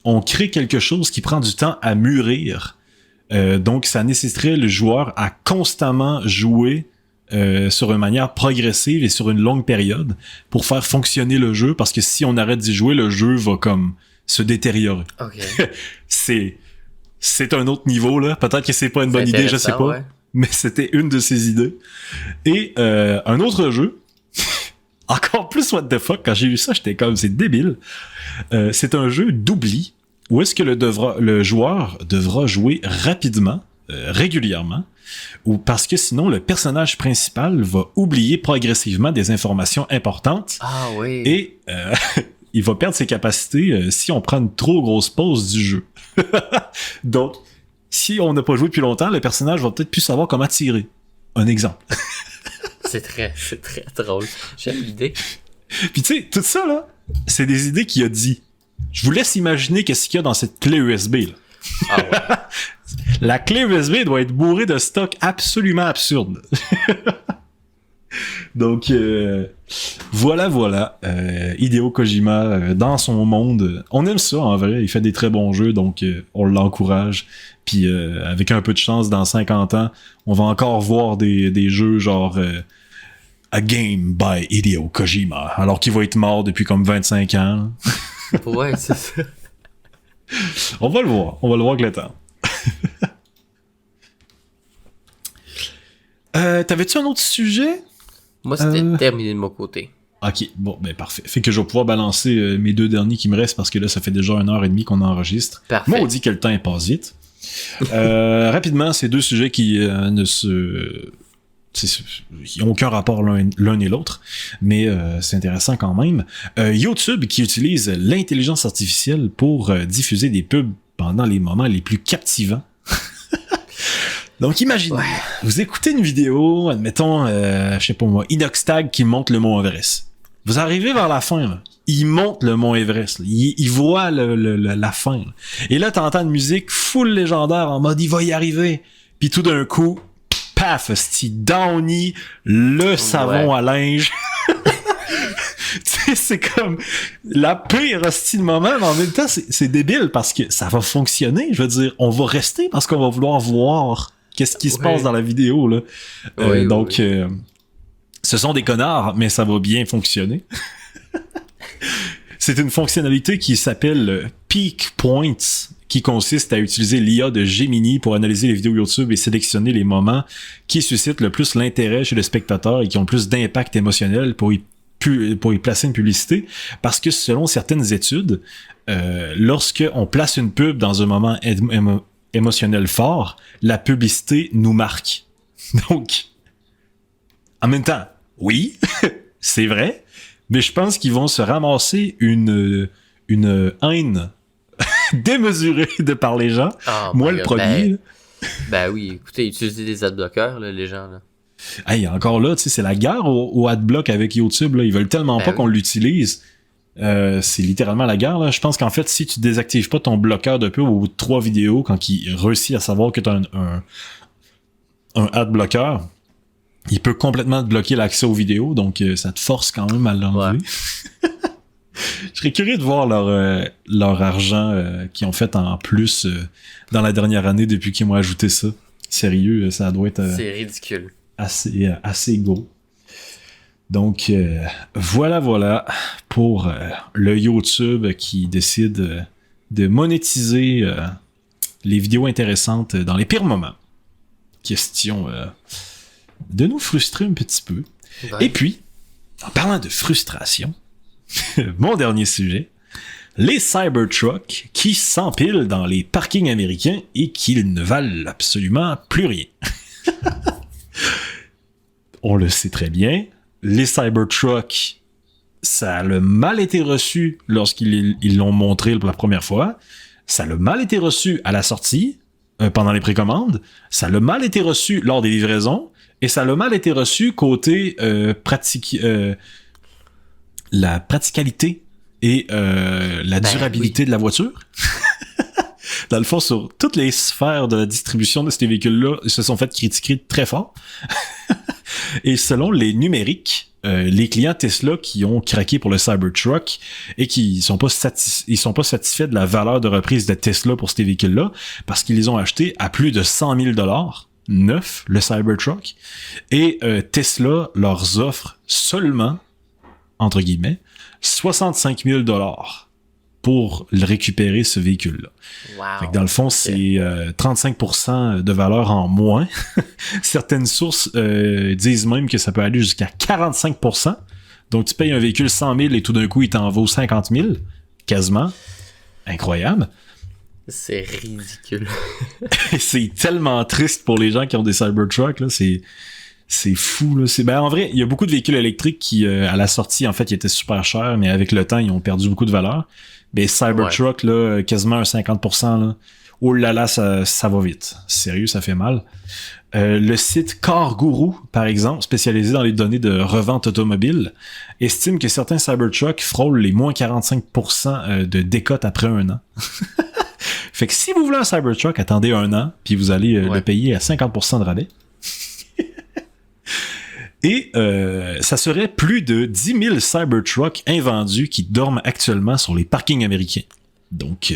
on crée quelque chose qui prend du temps à mûrir. Donc, ça nécessiterait le joueur à constamment jouer sur une manière progressive et sur une longue période pour faire fonctionner le jeu, parce que si on arrête d'y jouer, le jeu va comme se détériorer. Okay. c'est un autre niveau, là. Peut-être que c'est pas une bonne idée, je sais pas. Ouais. Mais c'était une de ses idées. Et un autre jeu, encore plus what the fuck, quand j'ai vu ça, j'étais comme, c'est débile. C'est un jeu d'oubli, où est-ce que le joueur devra jouer rapidement, régulièrement, ou parce que sinon le personnage principal va oublier progressivement des informations importantes. Ah oui. Et il va perdre ses capacités si on prend une trop grosse pause du jeu. Donc, si on n'a pas joué depuis longtemps, le personnage va peut-être plus savoir comment tirer. Un exemple. C'est très drôle. J'aime l'idée. Puis tu sais, tout ça, là, c'est des idées qu'il a dit. Je vous laisse imaginer qu'est-ce qu'il y a dans cette clé USB, là. Ah ouais. La clé USB doit être bourrée de stock absolument absurde. Donc, voilà. Hideo Kojima, dans son monde, on aime ça, en vrai. Il fait des très bons jeux, donc on l'encourage. Puis, avec un peu de chance, dans 50 ans, on va encore voir des jeux genre A Game by Hideo Kojima, alors qu'il va être mort depuis comme 25 ans. Ouais, c'est ça. On va le voir avec le temps. T'avais-tu un autre sujet? Moi, c'était terminé de mon côté. Ok, bon, ben parfait. Fait que je vais pouvoir balancer mes deux derniers qui me restent, parce que là, ça fait déjà 1h30 qu'on enregistre. Parfait. Moi, on dit que le temps passe vite. Rapidement, ces deux sujets qui ils n'ont aucun rapport l'un et l'autre, mais c'est intéressant quand même. YouTube qui utilise l'intelligence artificielle pour diffuser des pubs pendant les moments les plus captivants. Donc imaginez, vous écoutez une vidéo, admettons, je sais pas moi, Inoxtag qui monte le mont Everest. Vous arrivez vers la fin, là. Il monte le mont Everest. Là. Il voit la fin. Là. Et là, t'entends une musique full légendaire en mode « il va y arriver ». Puis tout d'un coup, paf, Downy, le savon à linge. Tu sais, c'est comme la pire hostie de moment, mais en même temps, c'est débile parce que ça va fonctionner. Je veux dire, on va rester parce qu'on va vouloir voir qu'est-ce qui se passe dans la vidéo, là. Donc, ce sont des connards, mais ça va bien fonctionner. C'est une fonctionnalité qui s'appelle Peak Points, qui consiste à utiliser l'IA de Gemini pour analyser les vidéos YouTube et sélectionner les moments qui suscitent le plus l'intérêt chez le spectateur et qui ont le plus d'impact émotionnel pour y placer une publicité. Parce que selon certaines études, lorsque on place une pub dans un moment émotionnel fort, la publicité nous marque. Donc, en même temps, oui, c'est vrai, mais je pense qu'ils vont se ramasser une haine démesurée de par les gens. Oh, moi, le premier. Ben oui, écoutez, utiliser des adblockers, là, les gens. Là. Hey, encore là, tu sais, c'est la guerre au adblock avec YouTube. Là. Ils veulent tellement pas qu'on l'utilise. C'est littéralement la guerre. Là. Je pense qu'en fait, si tu désactives pas ton bloqueur de pub au bout de 3 vidéos, quand il réussit à savoir que tu as un adblocker, il peut complètement te bloquer l'accès aux vidéos, donc ça te force quand même à l'enlever. Ouais. Je serais curieux de voir leur argent qu'ils ont fait en plus dans la dernière année depuis qu'ils m'ont ajouté ça. Sérieux, ça doit être... c'est ridicule. Assez gros. Donc, voilà pour le YouTube qui décide de monétiser les vidéos intéressantes dans les pires moments. Question de nous frustrer un petit peu. Ouais. Et puis, en parlant de frustration, mon dernier sujet, les Cybertrucks qui s'empilent dans les parkings américains et qui ne valent absolument plus rien. On le sait très bien, les Cybertrucks, ça a mal été reçu lorsqu'ils l'ont montré pour la première fois. ça l'a mal été reçu à la sortie, pendant les précommandes, ça l'a mal été reçu lors des livraisons, et ça l'a mal été reçu côté la praticalité et la durabilité de la voiture. Dans le fond, sur toutes les sphères de la distribution de ces véhicules-là, ils se sont fait critiquer très fort. Et selon les numériques, les clients Tesla qui ont craqué pour le Cybertruck et qui sont pas satisfaits de la valeur de reprise de Tesla pour ces véhicules-là, parce qu'ils les ont achetés à plus de 100 000 $ neuf, le Cybertruck, et Tesla leur offre seulement, entre guillemets, 65 000 $ pour récupérer ce véhicule-là. Wow. Fait que dans le fond, c'est 35% de valeur en moins. Certaines sources disent même que ça peut aller jusqu'à 45%. Donc, tu payes un véhicule 100 000 et tout d'un coup, il t'en vaut 50 000. Quasiment. Incroyable. C'est ridicule. C'est tellement triste pour les gens qui ont des Cybertruck, là. C'est fou, là. En vrai, il y a beaucoup de véhicules électriques qui, à la sortie, en fait, ils étaient super chers, mais avec le temps, ils ont perdu beaucoup de valeur. Mais Cybertruck, là, quasiment un 50%, là. Oh là là, ça va vite. Sérieux, ça fait mal. Le site Car Guru, par exemple, spécialisé dans les données de revente automobile, estime que certains Cybertruck frôlent les moins 45% de décote après un an. Fait que si vous voulez un Cybertruck, attendez un an, puis vous allez le payer à 50% de rabais. Et ça serait plus de 10 000 Cybertrucks invendus qui dorment actuellement sur les parkings américains. Donc,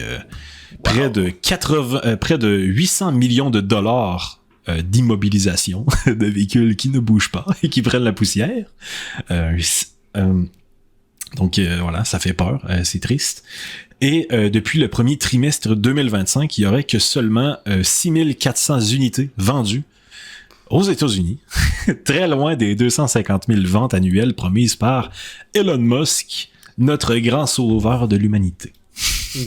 près de 800 millions de dollars d'immobilisation de véhicules qui ne bougent pas et qui prennent la poussière. Donc, voilà, ça fait peur, c'est triste. Et depuis le premier trimestre 2025, il y aurait que seulement 6 400 unités vendues aux États-Unis, très loin des 250 000 ventes annuelles promises par Elon Musk, notre grand sauveur de l'humanité.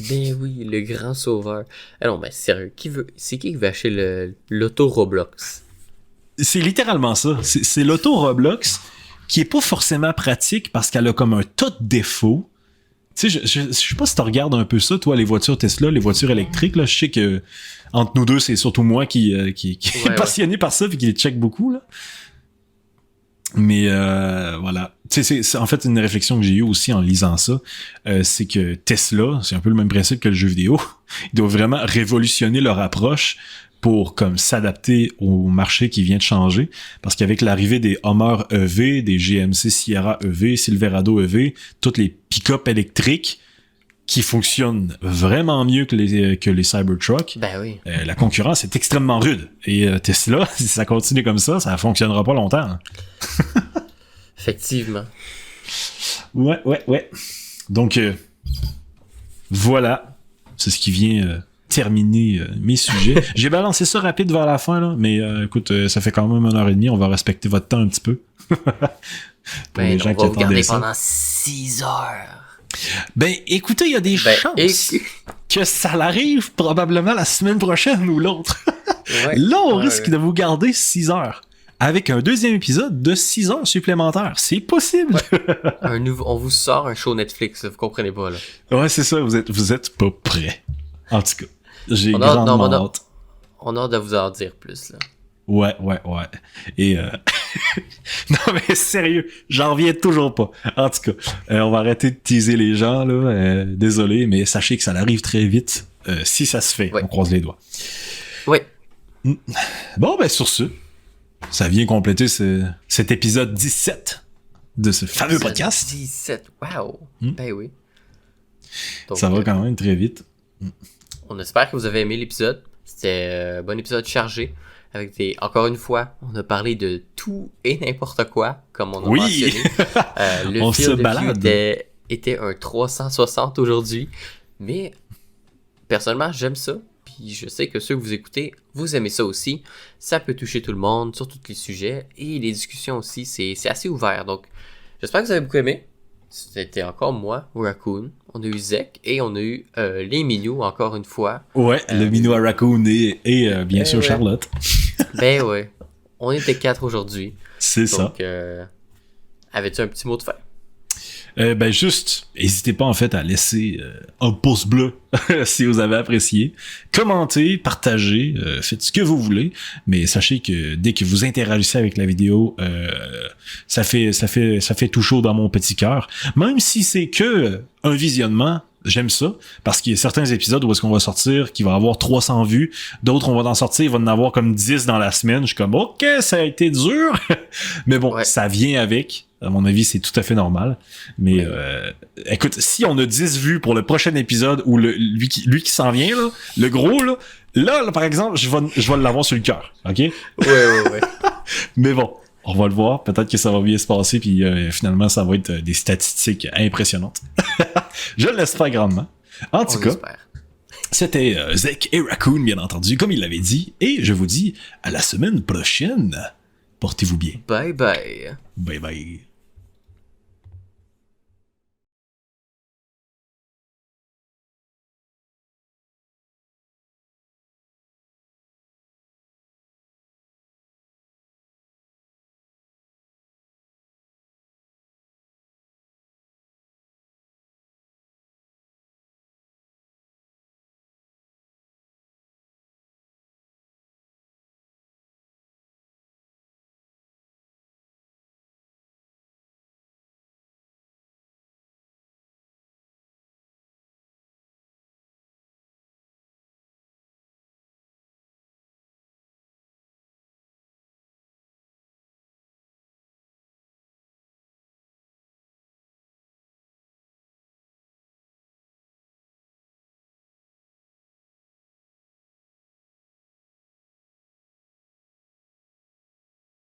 Ben oui, le grand sauveur. Ah non, ben sérieux, c'est qui veut acheter l'auto Roblox? C'est littéralement ça. C'est l'auto Roblox qui est pas forcément pratique parce qu'elle a comme un tas de défauts. Tu sais, je sais pas si tu regardes un peu ça, toi, les voitures Tesla, les voitures électriques, là, je sais que entre nous deux, c'est surtout moi qui est passionné par ça et qui les check beaucoup, là. Mais voilà. Tu sais, c'est en fait une réflexion que j'ai eue aussi en lisant ça. C'est que Tesla, c'est un peu le même principe que le jeu vidéo. Ils doivent vraiment révolutionner leur approche pour comme s'adapter au marché qui vient de changer. Parce qu'avec l'arrivée des Hummer EV, des GMC Sierra EV, Silverado EV, toutes les pick-up électriques qui fonctionnent vraiment mieux que les Cybertruck, ben oui. La concurrence est extrêmement rude. Et Tesla, si ça continue comme ça fonctionnera pas longtemps. Hein. Effectivement. Ouais. Donc, voilà. C'est ce qui vient terminer mes sujets. J'ai balancé ça rapide vers la fin, là, mais écoute, ça fait quand même 1h30. On va respecter votre temps un petit peu. Pour les gens qui on va vous garder ça. pendant 6 heures. Ben, écoutez, il y a des chances que ça l'arrive probablement la semaine prochaine ou l'autre. Là, on risque de vous garder 6 heures. Avec un deuxième épisode de 6 heures supplémentaires. C'est possible. Ouais. On vous sort un show Netflix, vous comprenez pas, là. Ouais, c'est ça, vous êtes pas prêts. En tout cas, j'ai grandement hâte. On a hâte de vous en dire plus, là. Ouais. Et non, mais sérieux, j'en reviens toujours pas. En tout cas, on va arrêter de teaser les gens, là. Désolé, mais sachez que ça arrive très vite. Si ça se fait, on croise les doigts. Oui. Bon, ben sur ce, ça vient compléter cet épisode 17 de ce fameux podcast. 17, wow. Ben oui. Donc, ça va quand même très vite. On espère que vous avez aimé l'épisode. C'était un bon épisode chargé. Encore une fois, on a parlé de tout et n'importe quoi, comme on a mentionné. Le on fil se de balade. vue était un 360 aujourd'hui. Mais personnellement, j'aime ça. Puis je sais que ceux que vous écoutez, vous aimez ça aussi. Ça peut toucher tout le monde sur tous les sujets. Et les discussions aussi, c'est assez ouvert. Donc, j'espère que vous avez beaucoup aimé. C'était encore moi, Raccoon. On a eu Zek et on a eu les Minous encore une fois. Ouais, le Minou à Raccoon et bien sûr Charlotte. Ben ouais. On était 4 aujourd'hui. C'est ça. Donc, avais-tu un petit mot de fin? Ben juste, n'hésitez pas en fait à laisser un pouce bleu si vous avez apprécié. Commentez, partagez, faites ce que vous voulez, mais sachez que dès que vous interagissez avec la vidéo, ça fait tout chaud dans mon petit cœur. Même si c'est que un visionnement, j'aime ça, parce qu'il y a certains épisodes où est-ce qu'on va sortir qui va avoir 300 vues, d'autres on va en sortir, il va en avoir comme 10 dans la semaine. Je suis comme, ok, ça a été dur, mais bon, ça vient avec. À mon avis, c'est tout à fait normal. Mais écoute, si on a 10 vues pour le prochain épisode ou lui qui s'en vient, là, le gros, là, par exemple, je vais l'avoir sur le cœur, ok? Ouais. Mais bon, on va le voir. Peut-être que ça va bien se passer, puis finalement, ça va être des statistiques impressionnantes. Je l'espère grandement. En tout cas, c'était Zek et Raccoon, bien entendu, comme il l'avait dit. Et je vous dis à la semaine prochaine. Portez-vous bien. Bye bye. Bye bye.